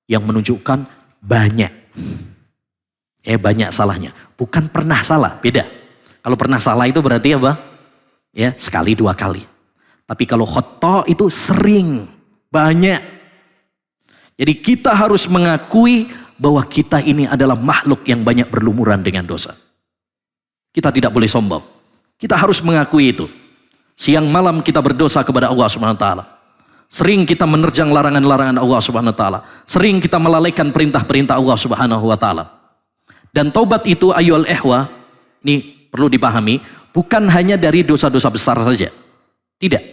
yang menunjukkan banyak. Banyak salahnya. Bukan pernah salah, beda. Kalau pernah salah itu berarti apa? Sekali, dua kali. Tapi kalau khata' itu sering, banyak. Jadi kita harus mengakui bahwa kita ini adalah makhluk yang banyak berlumuran dengan dosa. Kita tidak boleh sombong. Kita harus mengakui itu. Siang malam kita berdosa kepada Allah Subhanahu wa taala. Sering kita menerjang larangan-larangan Allah Subhanahu wa taala. Sering kita melalaikan perintah-perintah Allah Subhanahu wa taala. Dan taubat itu ayyuhal ikhwah, ini perlu dipahami, bukan hanya dari dosa-dosa besar saja. Tidak.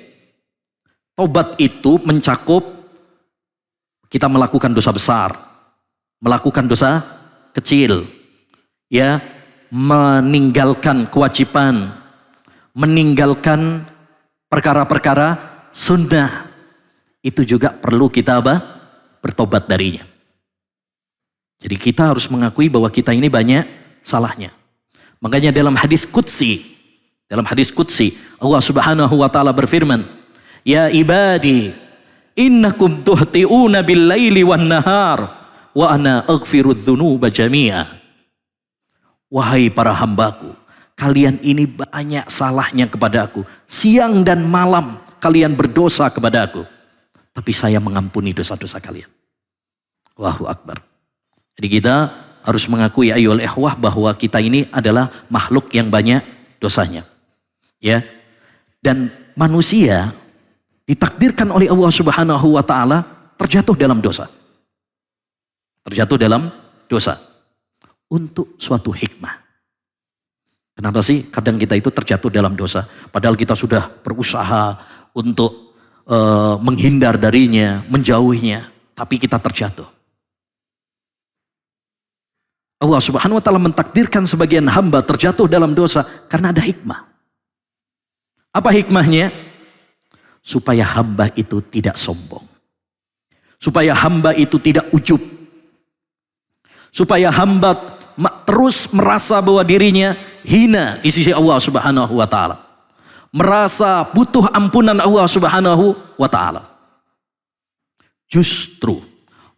Taubat itu mencakup kita melakukan dosa besar, melakukan dosa kecil, meninggalkan kewajiban, meninggalkan perkara-perkara sunnah, itu juga perlu kita bertobat darinya. Jadi kita harus mengakui bahwa kita ini banyak salahnya. Makanya dalam hadis qudsi Allah Subhanahu wa taala berfirman, "Ya ibadi, innakum tuhti'una bil-laili wan-nahar wa ana aghfirudz dzunuba jami'a." Wahai para hambaku, kalian ini banyak salahnya kepada aku. Siang dan malam kalian berdosa kepada aku, tapi saya mengampuni dosa-dosa kalian. Allahu Akbar. Jadi kita harus mengakui ayyuhal ikhwah bahwa kita ini adalah makhluk yang banyak dosanya. Ya. Dan manusia ditakdirkan oleh Allah Subhanahu wa taala terjatuh dalam dosa. Terjatuh dalam dosa untuk suatu hikmah. Kenapa sih kadang kita itu terjatuh dalam dosa? Padahal kita sudah berusaha untuk menghindar darinya, menjauhinya, tapi kita terjatuh. Allah Subhanahu wa taala mentakdirkan sebagian hamba terjatuh dalam dosa karena ada hikmah. Apa hikmahnya? Supaya hamba itu tidak sombong. Supaya hamba itu tidak ujub. Supaya hamba terus merasa bahwa dirinya hina di sisi Allah Subhanahu wa taala. Merasa butuh ampunan Allah Subhanahu wa taala. Justru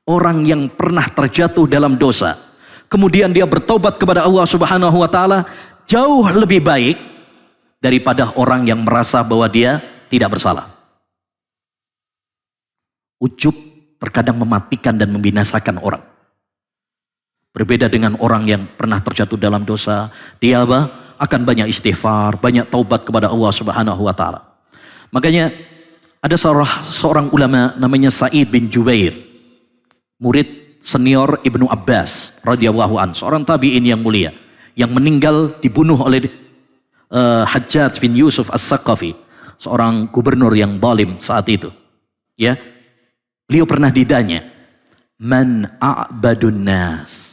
orang yang pernah terjatuh dalam dosa, kemudian dia bertobat kepada Allah Subhanahu wa taala, jauh lebih baik daripada orang yang merasa bahwa dia tidak bersalah. Ujub terkadang mematikan dan membinasakan orang. Berbeda dengan orang yang pernah terjatuh dalam dosa, dia akan banyak istighfar, banyak taubat kepada Allah Subhanahu wa taala. Makanya ada seorang ulama namanya Sa'id bin Jubair, murid senior Ibnu Abbas radhiyallahu an, seorang tabi'in yang mulia yang meninggal dibunuh oleh Hajjaj bin Yusuf As-Saqafi, seorang gubernur yang zalim saat itu. Ya. Beliau pernah ditanya, "Man a'badun nas?"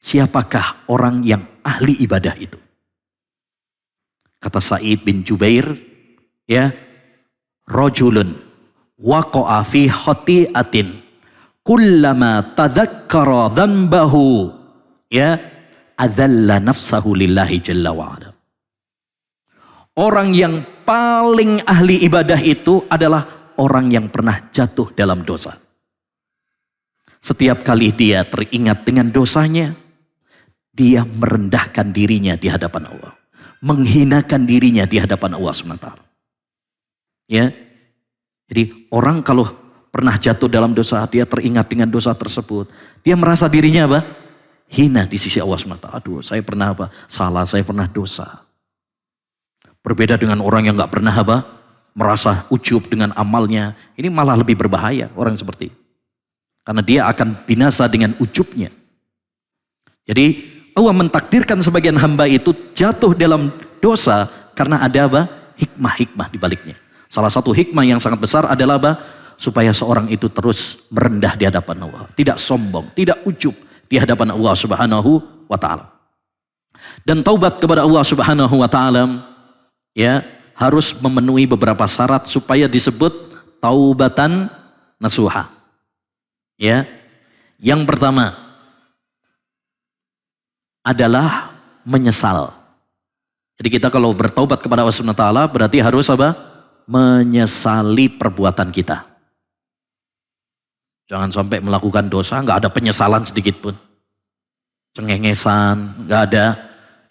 Siapakah orang yang ahli ibadah itu? Kata Sa'id bin Jubair, ya, rajulun waqa'a fi khati'atin kullama tadzakkara dhanbahu, ya, adzalla nafsahu lillahi jalla wa'ala. Orang yang paling ahli ibadah itu adalah orang yang pernah jatuh dalam dosa. Setiap kali dia teringat dengan dosanya, dia merendahkan dirinya di hadapan Allah, menghinakan dirinya di hadapan Allah SWT. Ya, jadi orang kalau pernah jatuh dalam dosa, dia teringat dengan dosa tersebut, dia merasa dirinya apa? Hina di sisi Allah SWT. Aduh, saya pernah apa? Salah, saya pernah dosa. Berbeda dengan orang yang nggak pernah apa? Merasa ujub dengan amalnya. Ini malah lebih berbahaya orang seperti itu. Karena dia akan binasa dengan ujubnya. Jadi Allah mentakdirkan sebagian hamba itu jatuh dalam dosa karena ada apa? Hikmah-hikmah di baliknya. Salah satu hikmah yang sangat besar adalah apa? Supaya seorang itu terus merendah di hadapan Allah. Tidak sombong, tidak ujub di hadapan Allah Subhanahu wa taala. Dan taubat kepada Allah Subhanahu wa taala, ya, harus memenuhi beberapa syarat supaya disebut taubatan nasuha. Ya. Yang pertama adalah menyesal. Jadi kita kalau bertaubat kepada Allah Subhanahu wa taala berarti harus apa? Menyesali perbuatan kita. Jangan sampai melakukan dosa nggak ada penyesalan sedikit pun. Cengengesan, nggak ada,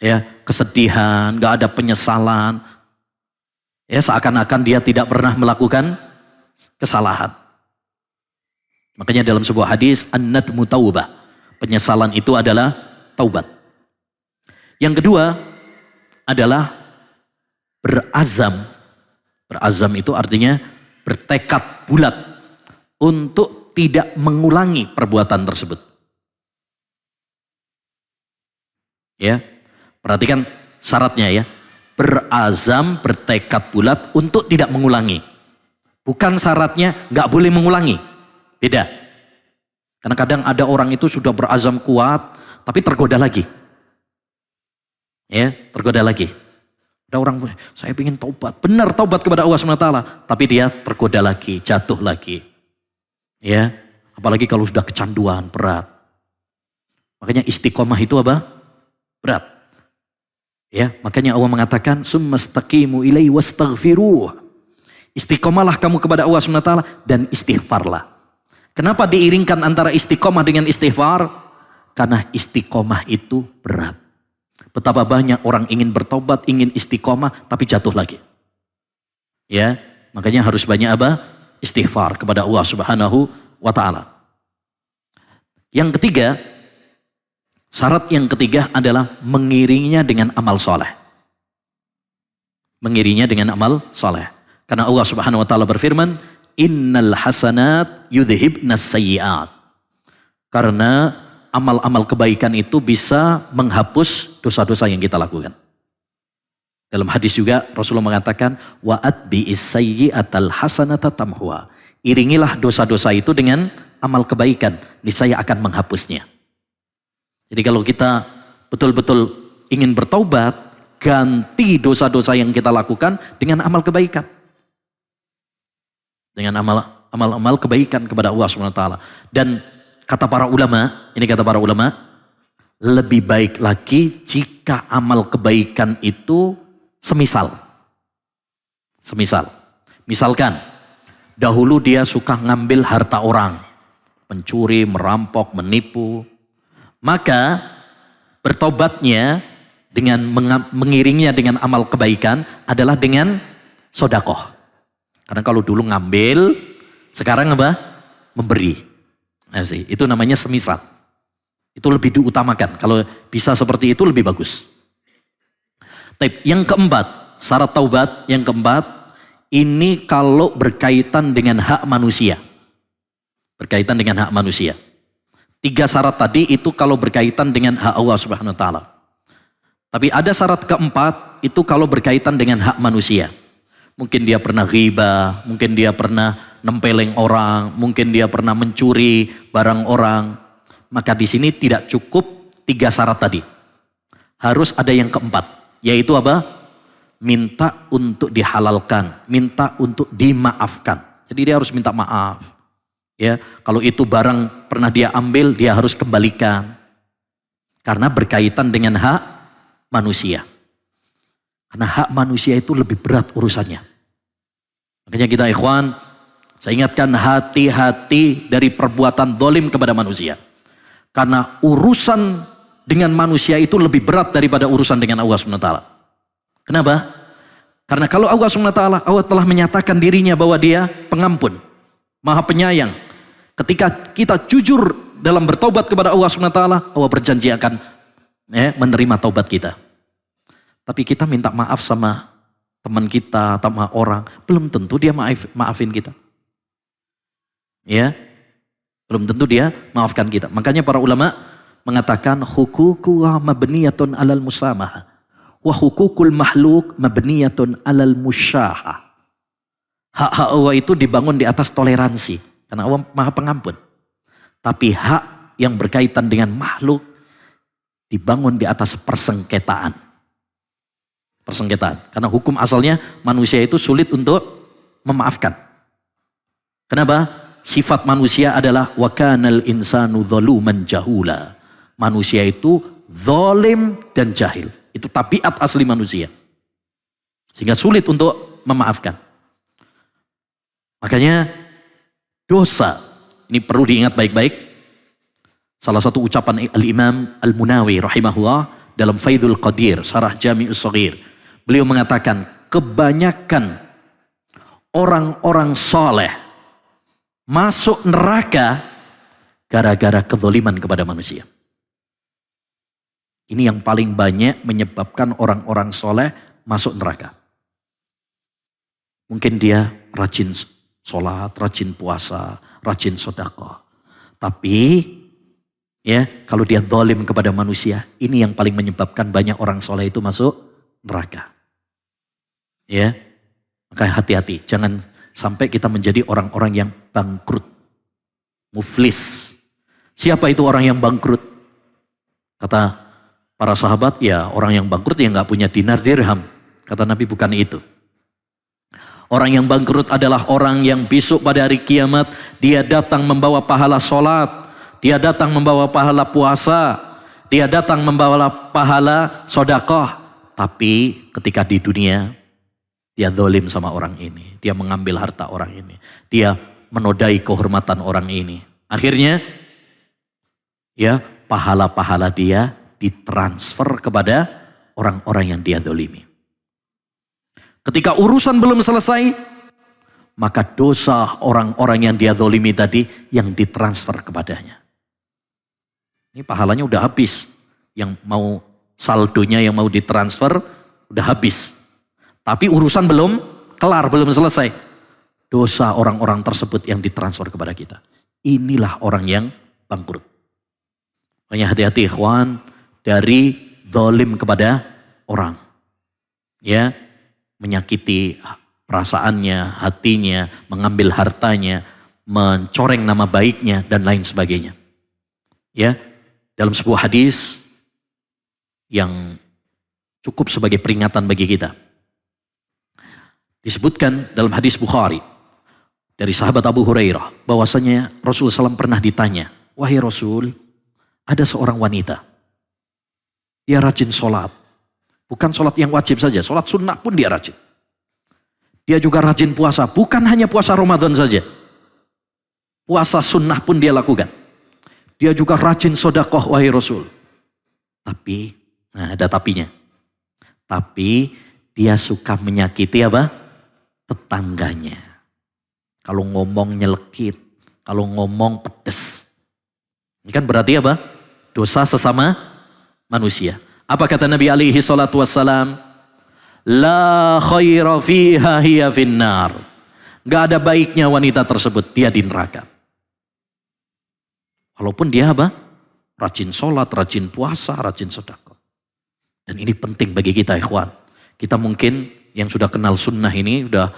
ya, kesedihan, nggak ada penyesalan. Ya, seakan-akan dia tidak pernah melakukan kesalahan. Makanya dalam sebuah hadis, an-nadmu taubah. Penyesalan itu adalah taubat. Yang kedua adalah berazam. Berazam itu artinya bertekad bulat untuk tidak mengulangi perbuatan tersebut. Ya, perhatikan syaratnya ya. Berazam, bertekad bulat untuk tidak mengulangi. Bukan syaratnya nggak boleh mengulangi. Beda. Karena kadang ada orang itu sudah berazam kuat, tapi tergoda lagi. Ya, tergoda lagi. Ada orang, saya ingin taubat, benar taubat kepada Allah SWT, tapi dia tergoda lagi, jatuh lagi. Ya, apalagi kalau sudah kecanduan, berat. Makanya istiqomah itu apa? Berat. Ya, makanya Allah mengatakan, "Summastaqimu ilaihi wastaghfiruh." Istiqomahlah kamu kepada Allah SWT dan istighfarlah. Kenapa diiringkan antara istiqomah dengan istighfar? Karena istiqomah itu berat. Betapa banyak orang ingin bertobat, ingin istiqomah, tapi jatuh lagi. Ya, makanya harus banyak apa? Istighfar kepada Allah Subhanahu wa Ta'ala. Yang ketiga, syarat yang ketiga adalah mengiringinya dengan amal soleh. Mengiringinya dengan amal soleh. Karena Allah Subhanahu wa Ta'ala berfirman, "Innal hasanat yudhibnas sayyiat." Karena amal-amal kebaikan itu bisa menghapus dosa-dosa yang kita lakukan. Dalam hadis juga Rasulullah mengatakan, "Wa atbi'is sayyi'atal hasanata tamhuha." Iringilah dosa-dosa itu dengan amal kebaikan, niscaya akan menghapusnya. Jadi kalau kita betul-betul ingin bertaubat, ganti dosa-dosa yang kita lakukan dengan amal kebaikan. Dengan amal-amal kebaikan kepada Allah SWT. Dan kata para ulama, ini kata para ulama, lebih baik lagi jika amal kebaikan itu semisal. Misalkan, dahulu dia suka ngambil harta orang, mencuri, merampok, menipu. Maka bertobatnya dengan mengiringnya dengan amal kebaikan adalah dengan sodakoh. Karena kalau dulu ngambil, sekarang apa? Memberi. Nah, itu namanya semisal. Itu lebih diutamakan. Kalau bisa seperti itu lebih bagus. Yang keempat, syarat taubat yang keempat, ini kalau berkaitan dengan hak manusia. Berkaitan dengan hak manusia. 3 syarat tadi itu kalau berkaitan dengan hak Allah Subhanahu wa Ta'ala. Tapi ada syarat keempat, itu kalau berkaitan dengan hak manusia. Mungkin dia pernah ghibah, mungkin dia pernah nempeleng orang, mungkin dia pernah mencuri barang orang. Maka di sini tidak cukup 3 syarat tadi. Harus ada yang keempat, yaitu apa? Minta untuk dihalalkan, minta untuk dimaafkan. Jadi dia harus minta maaf. Ya, kalau itu barang pernah dia ambil, dia harus kembalikan. Karena berkaitan dengan hak manusia. Karena hak manusia itu lebih berat urusannya. Makanya kita ikhwan, saya ingatkan hati-hati dari perbuatan zalim kepada manusia. Karena urusan dengan manusia itu lebih berat daripada urusan dengan Allah SWT. Kenapa? Karena kalau Allah SWT, Allah telah menyatakan dirinya bahwa dia pengampun, maha penyayang. Ketika kita jujur dalam bertobat kepada Allah SWT, Allah berjanji akan menerima taubat kita. Tapi kita minta maaf sama teman kita, sama orang, belum tentu dia maafin kita. Ya, belum tentu dia maafkan kita. Makanya para ulama mengatakan hukuku mabniyatun alal musamah wa hukukul makhluk mabniyatun alal musyaha. Hak-hak Allah itu dibangun di atas toleransi karena Allah Maha Pengampun. Tapi hak yang berkaitan dengan makhluk dibangun di atas persengketaan. Karena hukum asalnya manusia itu sulit untuk memaafkan. Kenapa? Sifat manusia adalah wa kanal insanu dzaluman jahula. Manusia itu zalim dan jahil. Itu tabiat asli manusia. Sehingga sulit untuk memaafkan. Makanya dosa, ini perlu diingat baik-baik. Salah satu ucapan Al-Imam Al-Munawi rahimahullah dalam Faidul Qadir, Syarah Jami'us Shaghir. Beliau mengatakan kebanyakan orang-orang soleh masuk neraka gara-gara kezaliman kepada manusia. Ini yang paling banyak menyebabkan orang-orang soleh masuk neraka. Mungkin dia rajin sholat, rajin puasa, rajin sedekah. Tapi ya kalau dia zalim kepada manusia, ini yang paling menyebabkan banyak orang soleh itu masuk neraka. Ya, maka hati-hati, jangan sampai kita menjadi orang-orang yang bangkrut, muflis. Siapa itu orang yang bangkrut? Kata para sahabat, ya orang yang bangkrut ya nggak punya dinar dirham. Kata Nabi, bukan itu. Orang yang bangkrut adalah orang yang besok pada hari kiamat dia datang membawa pahala sholat, dia datang membawa pahala puasa, dia datang membawa pahala sodakoh. Tapi ketika di dunia dia zalim sama orang ini, dia mengambil harta orang ini, dia menodai kehormatan orang ini. Akhirnya ya pahala-pahala dia ditransfer kepada orang-orang yang dia zalimi. Ketika urusan belum selesai, maka dosa orang-orang yang dia zalimi tadi yang ditransfer kepadanya. Ini pahalanya udah habis. Yang mau saldonya yang mau ditransfer udah habis. Tapi urusan belum kelar, belum selesai. Dosa orang-orang tersebut yang ditransfer kepada kita. Inilah orang yang bangkrut. Makanya hati-hati ikhwan dari zalim kepada orang. Ya, menyakiti perasaannya, hatinya, mengambil hartanya, mencoreng nama baiknya dan lain sebagainya. Ya, dalam sebuah hadis yang cukup sebagai peringatan bagi kita. Disebutkan dalam hadis Bukhari dari sahabat Abu Hurairah bahwasanya Rasulullah SAW pernah ditanya, "Wahai Rasul, ada seorang wanita, dia rajin sholat. Bukan sholat yang wajib saja, sholat sunnah pun dia rajin. Dia juga rajin puasa, bukan hanya puasa Ramadan saja. Puasa sunnah pun dia lakukan. Dia juga rajin sodakoh, wahai Rasul. Tapi, nah ada tapinya. Tapi dia suka menyakiti apa? Tetangganya. Kalau ngomong nyelekit, kalau ngomong pedes. Ini kan berarti apa? Dosa sesama manusia. Apa kata Nabi alaihi salatu wassalam? La khaira fiha hiya finnar. Gak ada baiknya wanita tersebut, dia di neraka. Walaupun dia apa? Rajin sholat, rajin puasa, rajin sedekah. Dan ini penting bagi kita ikhwan. Kita mungkin yang sudah kenal sunnah ini, sudah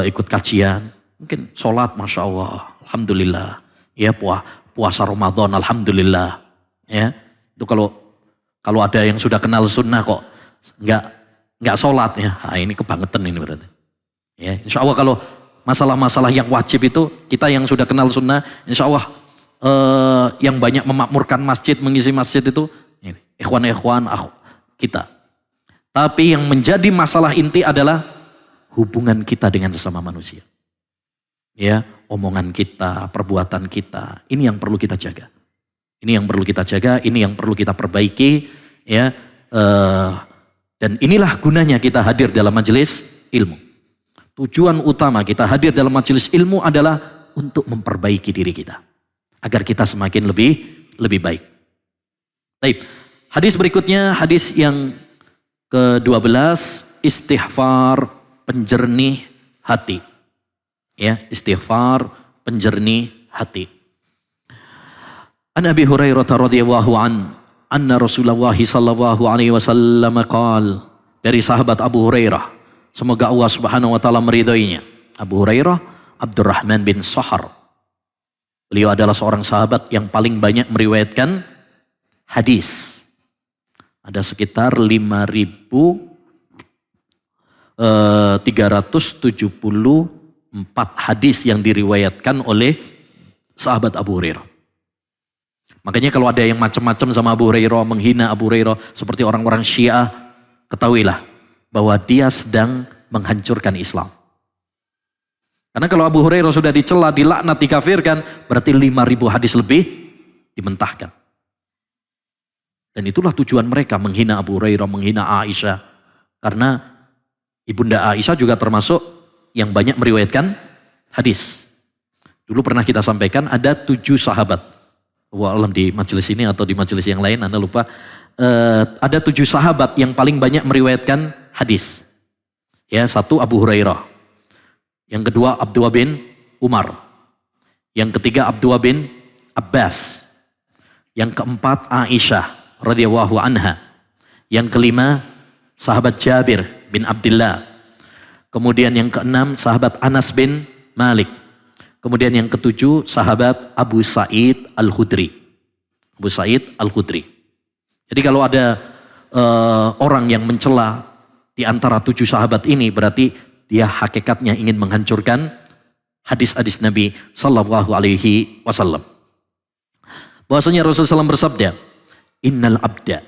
ikut kajian. Mungkin sholat Masya Allah, Alhamdulillah. Ya puasa Ramadan, Alhamdulillah. Ya, itu kalau ada yang sudah kenal sunnah kok nggak sholat ya, nah, ini kebangetan ini berarti. Ya, insya Allah kalau masalah-masalah yang wajib itu kita yang sudah kenal sunnah, insya Allah yang banyak memakmurkan masjid, mengisi masjid itu ini, ikhwan-ikhwan kita. Tapi yang menjadi masalah inti adalah hubungan kita dengan sesama manusia. Ya, omongan kita, perbuatan kita, ini yang perlu kita jaga. Ini yang perlu kita jaga, ini yang perlu kita perbaiki, ya. Dan inilah gunanya kita hadir dalam majelis ilmu. Tujuan utama kita hadir dalam majelis ilmu adalah untuk memperbaiki diri kita, agar kita semakin lebih baik. Baik, hadis berikutnya, hadis yang ke-12, istighfar penjernih hati. Ya, istighfar penjernih hati. An Abi Hurairah radhiyallahu anna Rasulullah sallallahu alaihi wasallam qaal, dari sahabat Abu Hurairah, semoga Allah Subhanahu wa taala meridainya. Abu Hurairah Abdurrahman bin Sahar. Beliau adalah seorang sahabat yang paling banyak meriwayatkan hadis. Ada sekitar 5.374 hadis yang diriwayatkan oleh sahabat Abu Hurairah. Makanya kalau ada yang macam-macam sama Abu Hurairah, menghina Abu Hurairah seperti orang-orang Syiah, ketahuilah bahwa dia sedang menghancurkan Islam. Karena kalau Abu Hurairah sudah dicela, dilaknat, dikafirkan, berarti 5.000 hadis lebih dimentahkan. Dan itulah tujuan mereka menghina Abu Hurairah, menghina Aisyah. Karena Ibunda Aisyah juga termasuk yang banyak meriwayatkan hadis. Dulu pernah kita sampaikan ada 7 sahabat. Wallah di majelis ini atau di majelis yang lain Anda lupa. Ada 7 sahabat yang paling banyak meriwayatkan hadis. Ya, 1 Abu Hurairah. Yang kedua Abdullah bin Umar. Yang ketiga Abdullah bin Abbas. Yang keempat Aisyah radhiyallahu anha. Yang kelima sahabat Jabir bin Abdullah. Kemudian yang keenam sahabat Anas bin Malik. Kemudian yang ketujuh sahabat Abu Sa'id Al-Khudri. Abu Sa'id Al-Khudri. Jadi kalau ada orang yang mencela di antara 7 sahabat ini, berarti dia hakikatnya ingin menghancurkan hadis-hadis Nabi Sallallahu Alaihi Wasallam. Bahwasanya Rasulullah SAW bersabda, Innal abda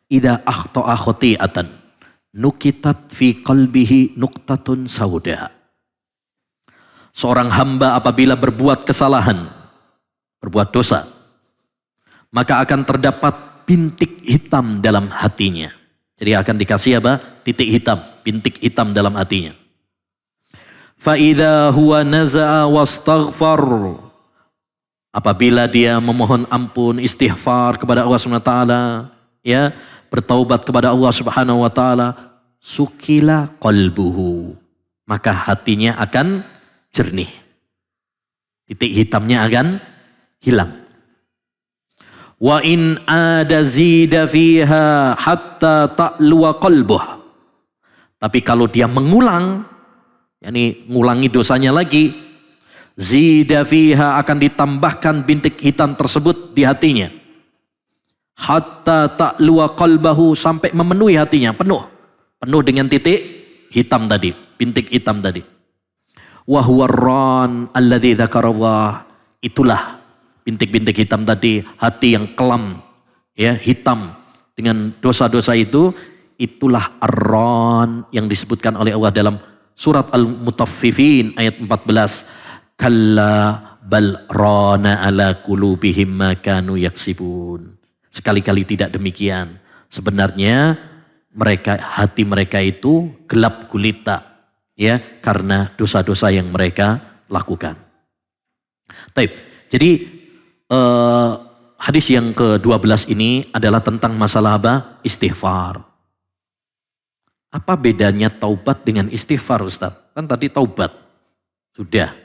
idza akhta'a khati'atan nukitat fi qalbihi nuktatun sauda. Seorang hamba apabila berbuat kesalahan, berbuat dosa, maka akan terdapat bintik hitam dalam hatinya. Jadi akan dikasih apa? Titik hitam, bintik hitam dalam hatinya. Fa idza huwa naza'a wastaghfar. Apabila dia memohon ampun, istighfar kepada Allah Subhanahu wa taala, ya, bertaubat kepada Allah Subhanahu wa taala, sukila qalbuhu. Maka hatinya akan jernih. Titik hitamnya akan hilang. Wa in ada zida fiha hatta ta'luwa qalbuh. Tapi kalau dia mengulang, yakni ngulangi dosanya lagi, zida fiha akan ditambahkan bintik hitam tersebut di hatinya. Hatta ta'luwa qalbahu, sampai memenuhi hatinya, penuh dengan titik hitam tadi, bintik hitam tadi. Wa huwa ar-ran alladzi dzakarallah. Itulah bintik-bintik hitam tadi, hati yang kelam, ya, hitam dengan dosa-dosa itu, itulah ar-ran yang disebutkan oleh Allah dalam surat Al-Mutaffifin ayat 14. Kalla bal rana ala qulubihim ma kanu yaksibun. Sekali-kali tidak demikian. Sebenarnya hati mereka itu gelap gulita, ya, karena dosa-dosa yang mereka lakukan. Taib. Jadi hadis yang ke-12 ini adalah tentang masalah apa? Istighfar. Apa bedanya taubat dengan istighfar, Ustaz? Kan tadi taubat. Sudah.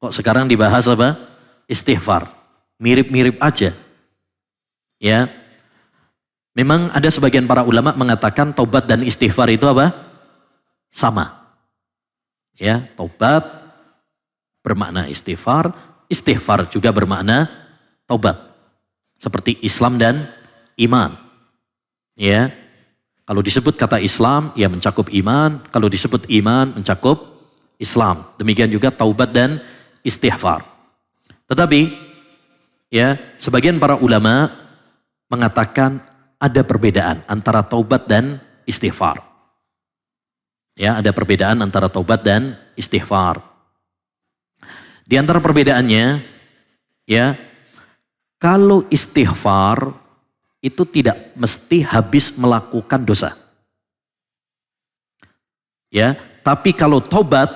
Kok sekarang dibahas apa? Istighfar. Mirip-mirip aja. Ya. Memang ada sebagian para ulama mengatakan taubat dan istighfar itu apa? Sama. Ya, taubat bermakna istighfar, istighfar juga bermakna taubat. Seperti Islam dan iman. Ya. Kalau disebut kata Islam, ya mencakup iman. Kalau disebut iman, mencakup Islam. Demikian juga taubat dan istighfar. Tetapi, ya, sebagian para ulama mengatakan ada perbedaan antara taubat dan istighfar. Ya, ada perbedaan antara taubat dan istighfar. Di antara perbedaannya, ya, kalau istighfar itu tidak mesti habis melakukan dosa. Ya, tapi kalau taubat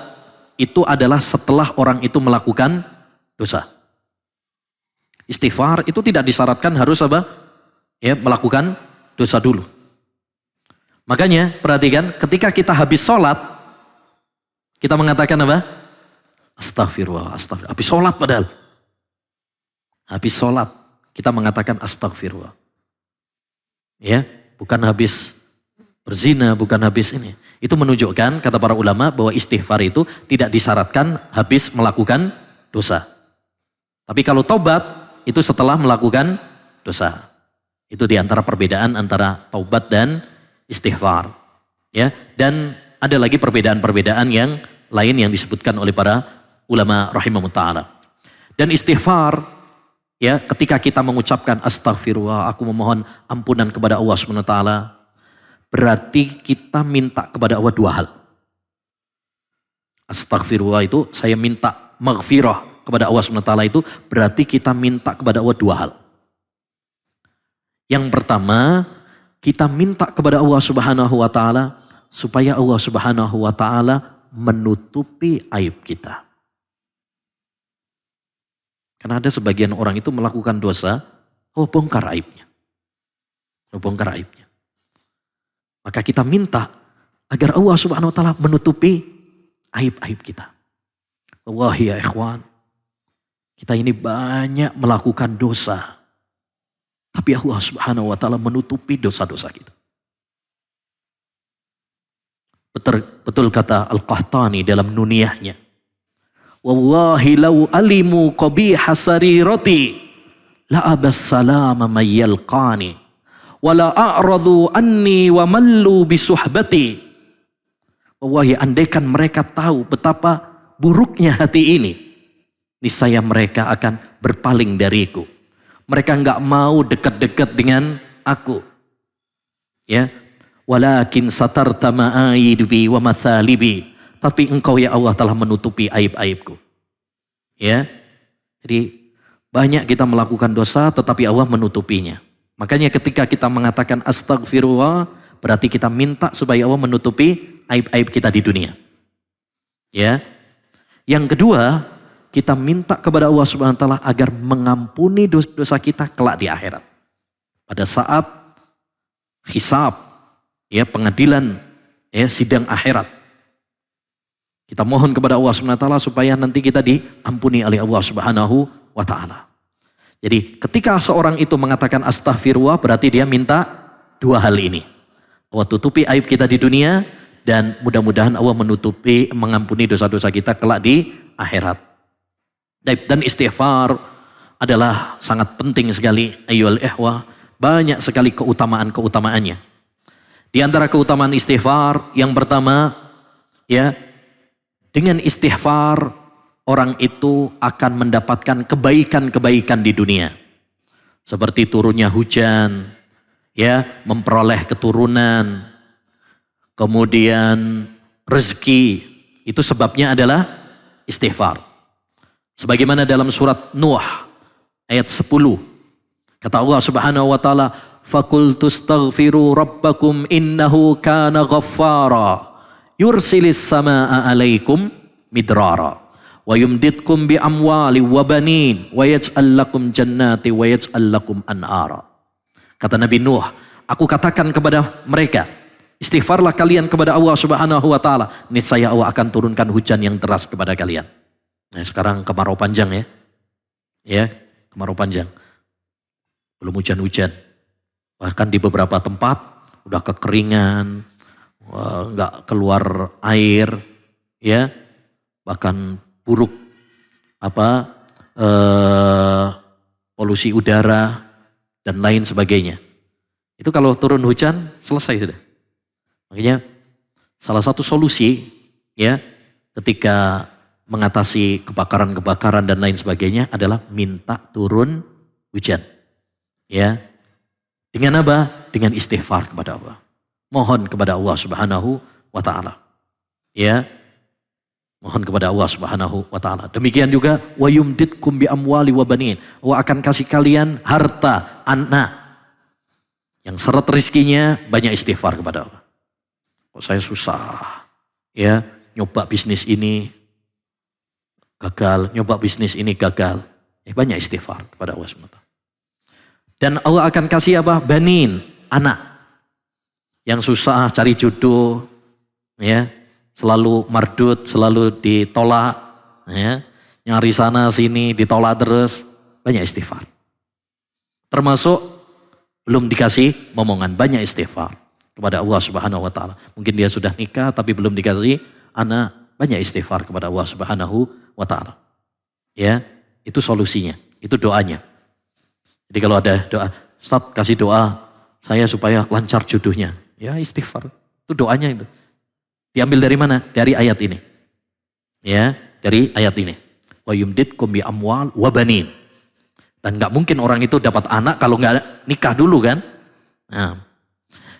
itu adalah setelah orang itu melakukan dosa. Istighfar itu tidak disyaratkan harus apa? Ya, melakukan dosa dulu. Makanya perhatikan, ketika kita habis sholat, kita mengatakan apa? Astagfirullah, astagfirullah. Habis sholat padahal. Habis sholat, kita mengatakan astagfirullah. Ya, bukan habis berzina, bukan habis ini. Itu menunjukkan, kata para ulama, bahwa istighfar itu tidak disyaratkan habis melakukan dosa. Tapi kalau taubat, itu setelah melakukan dosa. Itu diantara perbedaan antara taubat dan istighfar. Ya, dan ada lagi perbedaan-perbedaan yang lain yang disebutkan oleh para ulama rahimahumullah ta'ala. Dan istighfar, ya, ketika kita mengucapkan astagfirullah, aku memohon ampunan kepada Allah SWT, berarti kita minta kepada Allah 2 hal. Astagfirullah itu saya minta maghfirah kepada Allah SWT, itu berarti kita minta kepada Allah 2 hal. Yang pertama, kita minta kepada Allah Subhanahu wa taala supaya Allah Subhanahu wa taala menutupi aib kita. Karena ada sebagian orang itu melakukan dosa, oh bongkar aibnya. Oh bongkar aibnya. Maka kita minta agar Allah Subhanahu wa taala menutupi aib-aib kita. Wallahi ya ikhwan, kita ini banyak melakukan dosa. Tapi Allah Subhanahu wa taala menutupi dosa-dosa kita. Betul kata Al-Qahtani dalam Nuniyahnya. Wallahi law alimu qabiha sarirati la abas salama mayyalqani Wala a'radu anni wa mallu bisuhbati. Wahai andaikan mereka tahu betapa buruknya hati ini, niscaya mereka akan berpaling dariku. Mereka enggak mau dekat-dekat dengan aku. Ya, walakin satarta ma'aibi wa mathalibi. Tapi engkau ya Allah telah menutupi aib-aibku. Ya. Jadi banyak kita melakukan dosa tetapi Allah menutupinya. Makanya ketika kita mengatakan astagfirullah, berarti kita minta supaya Allah menutupi aib-aib kita di dunia. Ya. Yang kedua, kita minta kepada Allah Subhanahu wa taala agar mengampuni dosa-dosa kita kelak di akhirat. Pada saat hisab, ya, pengadilan, ya, sidang akhirat. Kita mohon kepada Allah Subhanahu wa taala supaya nanti kita diampuni oleh Allah Subhanahu wa taala. Jadi ketika seorang itu mengatakan astaghfirullah, berarti dia minta dua hal ini. Allah tutupi aib kita di dunia dan mudah-mudahan Allah mengampuni dosa-dosa kita kelak di akhirat. Dan istighfar adalah sangat penting sekali, ayyuhal ikhwah. Banyak sekali keutamaan-keutamaannya. Di antara keutamaan istighfar yang pertama, ya, dengan istighfar orang itu akan mendapatkan kebaikan-kebaikan di dunia. Seperti turunnya hujan, ya, memperoleh keturunan, kemudian rezeki. Itu sebabnya adalah istighfar. Sebagaimana dalam surat Nuh ayat 10. Kata Allah Subhanahu wa taala, "Faqultu astaghfiru rabbakum innahu kana ghaffara. Yursilis samaa 'alaikum midrara wa yumditkum bi amwali wa banin wa yaj'al lakum jannati wa yaj'al lakum anhara." Kata Nabi Nuh, aku katakan kepada mereka, istighfarlah kalian kepada Allah Subhanahu wa taala, niscaya Allah akan turunkan hujan yang deras kepada kalian. Nah, sekarang kemarau panjang ya. Ya, kemarau panjang. Belum hujan-hujan. Bahkan di beberapa tempat udah kekeringan, nggak keluar air, ya, bahkan buruk polusi udara dan lain sebagainya. Itu kalau turun hujan selesai sudah. Makanya salah satu solusi, ya, ketika mengatasi kebakaran-kebakaran dan lain sebagainya adalah minta turun hujan, ya. Dengan apa? Dengan istighfar kepada Allah. Mohon kepada Allah Subhanahu wa taala. Ya. Mohon kepada Allah Subhanahu wa taala. Demikian juga wa yumditkum bi amwali wa banin. Allah akan kasih kalian harta, anak. Yang seret rezekinya banyak istighfar kepada Allah. Kok saya susah, ya, nyoba bisnis ini gagal, nyoba bisnis ini gagal. Banyak istighfar kepada Allah SWT. Dan Allah akan kasih apa? Banin, anak. Yang susah cari jodoh, ya, selalu mardut, selalu ditolak, ya, nyari sana sini ditolak terus, banyak istighfar. Termasuk belum dikasih momongan, banyak istighfar kepada Allah Subhanahu wa taala. Mungkin dia sudah nikah tapi belum dikasih anak, banyak istighfar kepada Allah Subhanahu wa taala. Ya, itu solusinya, itu doanya. Jadi kalau ada doa, Ustaz kasih doa saya supaya lancar jodohnya. Ya, istighfar. Itu doanya itu. Diambil dari mana? Dari ayat ini. Ya, dari ayat ini. Wa yumditkum bi amwal wa banin. Dan enggak mungkin orang itu dapat anak kalau enggak nikah dulu kan? Nah.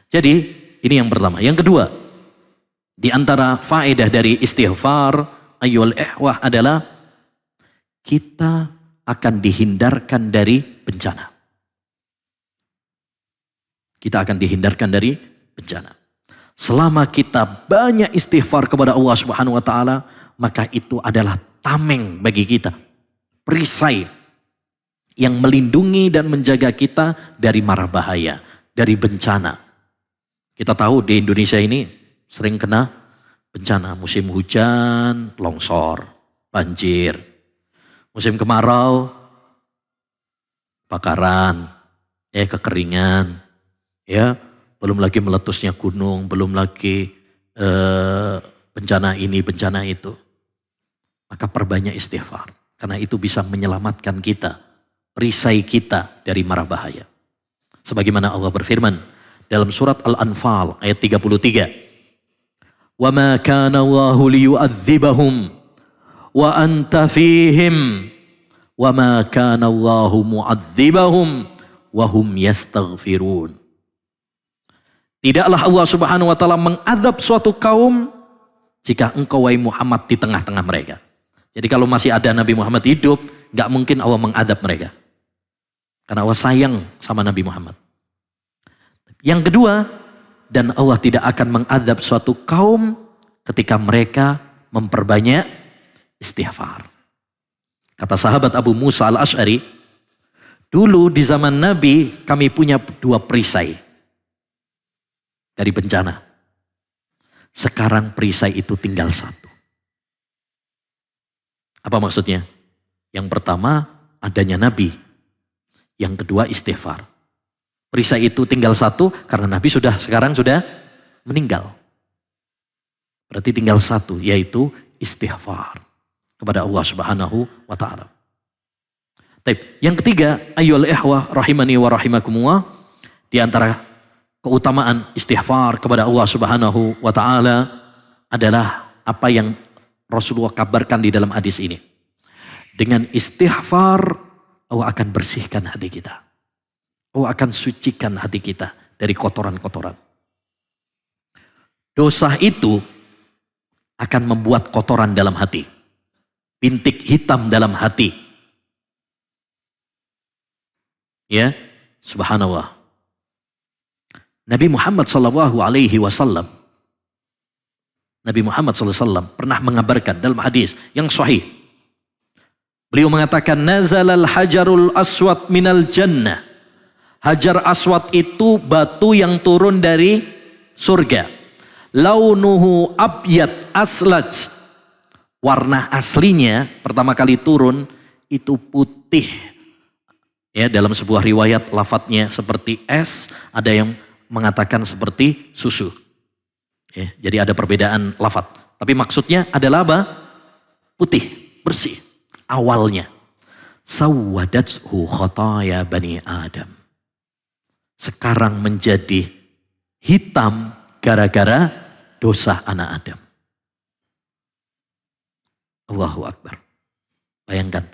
Jadi, ini yang pertama. Yang kedua, di antara faedah dari istighfar ayyuhal ikhwah adalah kita akan dihindarkan dari bencana. Kita akan dihindarkan dari bencana. Selama kita banyak istighfar kepada Allah Subhanahu wa taala, maka itu adalah tameng bagi kita. Perisai yang melindungi dan menjaga kita dari mara bahaya, dari bencana. Kita tahu di Indonesia ini sering kena bencana, musim hujan, longsor, banjir. Musim kemarau, bakaran, kekeringan, ya, belum lagi meletusnya gunung, belum lagi bencana ini, bencana itu. Maka perbanyak istighfar, karena itu bisa menyelamatkan kita, perisai kita dari mara bahaya. Sebagaimana Allah berfirman dalam surat Al-Anfal ayat 33. Wa ma kana Allahu liyu'adzibahum wa anta fihim wa ma kana Allahu mu'adzibahum wa hum yastaghfirun. Tidaklah Allah Subhanahu wa taala mengadab suatu kaum jika engkau wahai Muhammad di tengah-tengah mereka. Jadi kalau masih ada Nabi Muhammad hidup, gak mungkin Allah mengadab mereka. Karena Allah sayang sama Nabi Muhammad. Yang kedua, dan Allah tidak akan mengadab suatu kaum ketika mereka memperbanyak istighfar. Kata sahabat Abu Musa al-Ash'ari, dulu di zaman Nabi kami punya 2 perisai dari bencana. Sekarang perisai itu tinggal 1. Apa maksudnya? Yang pertama adanya Nabi. Yang kedua istighfar. Perisai itu tinggal 1 karena Nabi sekarang sudah meninggal. Berarti tinggal 1 yaitu istighfar kepada Allah Subhanahu wa taala. Yang ketiga, ayyuhal ikhwah rahimani wa rahimakumullah, di antara keutamaan istighfar kepada Allah Subhanahu wa taala adalah apa yang Rasulullah kabarkan di dalam hadis ini. Dengan istighfar Allah akan bersihkan hati kita. Allah akan sucikan hati kita dari kotoran-kotoran. Dosa itu akan membuat kotoran dalam hati. Bintik hitam dalam hati. Ya, subhanallah. Nabi Muhammad SAW pernah mengabarkan dalam hadis yang sahih. Beliau mengatakan, nazalal hajarul aswad minal jannah. Hajar aswad itu batu yang turun dari surga. Launuhu abyad aslaj. Warna aslinya pertama kali turun itu putih. Ya, dalam sebuah riwayat lafadznya seperti es, ada yang mengatakan seperti susu. Ya, jadi ada perbedaan lafadz. Tapi maksudnya adalah apa? Putih, bersih. Awalnya. Sawwadathu khataya bani Adam. Sekarang menjadi hitam gara-gara dosa anak Adam. Allahu Akbar. Bayangkan.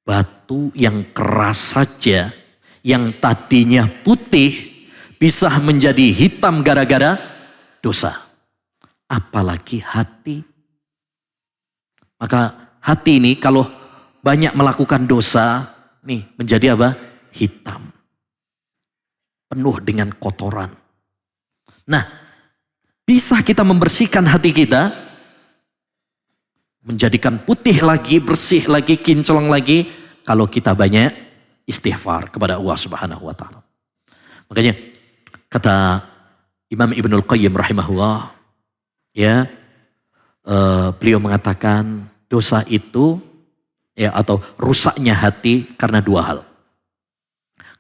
Batu yang keras saja, yang tadinya putih, bisa menjadi hitam gara-gara dosa. Apalagi hati. Maka hati ini kalau banyak melakukan dosa, nih menjadi apa? Hitam. Penuh dengan kotoran. Nah, bisa kita membersihkan hati kita, menjadikan putih lagi, bersih lagi, kinclong lagi, kalau kita banyak istighfar kepada Allah Subhanahu wa taala. Makanya kata Imam Ibnul Qayyim rahimahullah, ya, beliau mengatakan dosa itu, ya, atau rusaknya hati karena 2 hal.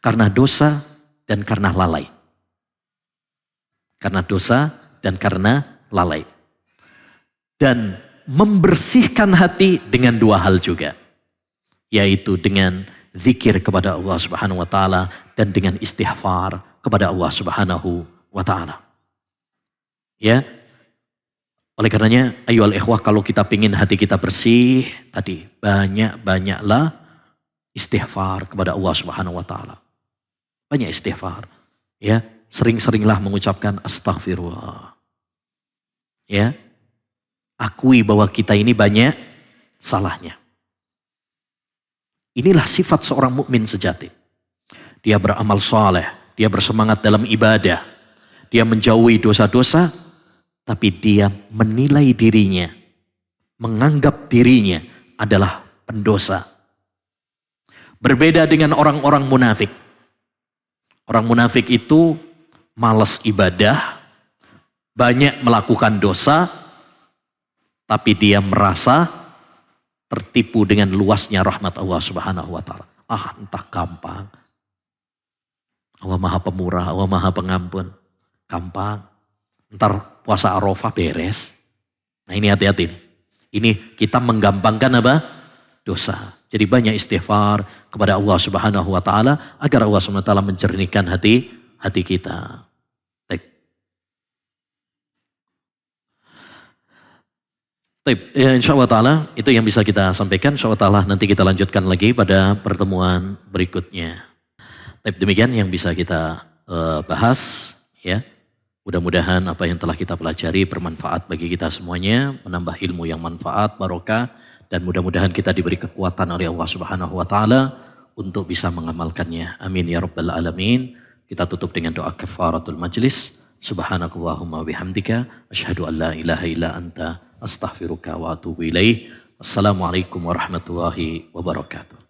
Karena dosa dan karena lalai. Karena dosa dan karena lalai. Dan membersihkan hati dengan 2 hal juga. Yaitu dengan zikir kepada Allah Subhanahu wa taala dan dengan istighfar kepada Allah Subhanahu wa taala. Ya. Oleh karenanya, ayyuhal ikhwah, kalau kita pingin hati kita bersih, tadi banyak-banyaklah istighfar kepada Allah Subhanahu wa taala. Banyak istighfar. Ya, sering-seringlah mengucapkan astaghfirullah. Ya. Akui bahwa kita ini banyak salahnya. Inilah sifat seorang mukmin sejati. Dia beramal saleh, dia bersemangat dalam ibadah, dia menjauhi dosa-dosa, tapi dia menilai dirinya, menganggap dirinya adalah pendosa. Berbeda dengan orang-orang munafik. Orang munafik itu malas ibadah, banyak melakukan dosa, tapi dia merasa tertipu dengan luasnya rahmat Allah Subhanahu wa taala. Entah gampang. Allah Maha Pemurah, Allah Maha Pengampun. Gampang. Ntar puasa Arafah beres. Nah, ini hati-hati. Ini kita menggampangkan apa? dosa. Jadi banyak istighfar kepada Allah Subhanahu wa taala agar Allah Subhanahu wa taala mencernihkan hati kita. Baik. Baik, ya insyaallah taala itu yang bisa kita sampaikan. Insyaallah taala nanti kita lanjutkan lagi pada pertemuan berikutnya. Baik, demikian yang bisa kita bahas ya. Mudah-mudahan apa yang telah kita pelajari bermanfaat bagi kita semuanya, menambah ilmu yang manfaat, barokah, dan mudah-mudahan kita diberi kekuatan oleh Allah Subhanahu wa taala untuk bisa mengamalkannya. Amin ya rabbal alamin. Kita tutup dengan doa kafaratul majlis. Subhanakallahumma bihamdika asyhadu an la ilaha illa anta astaghfiruka wa atubu ilaih. Assalamualaikum warahmatullahi wabarakatuh.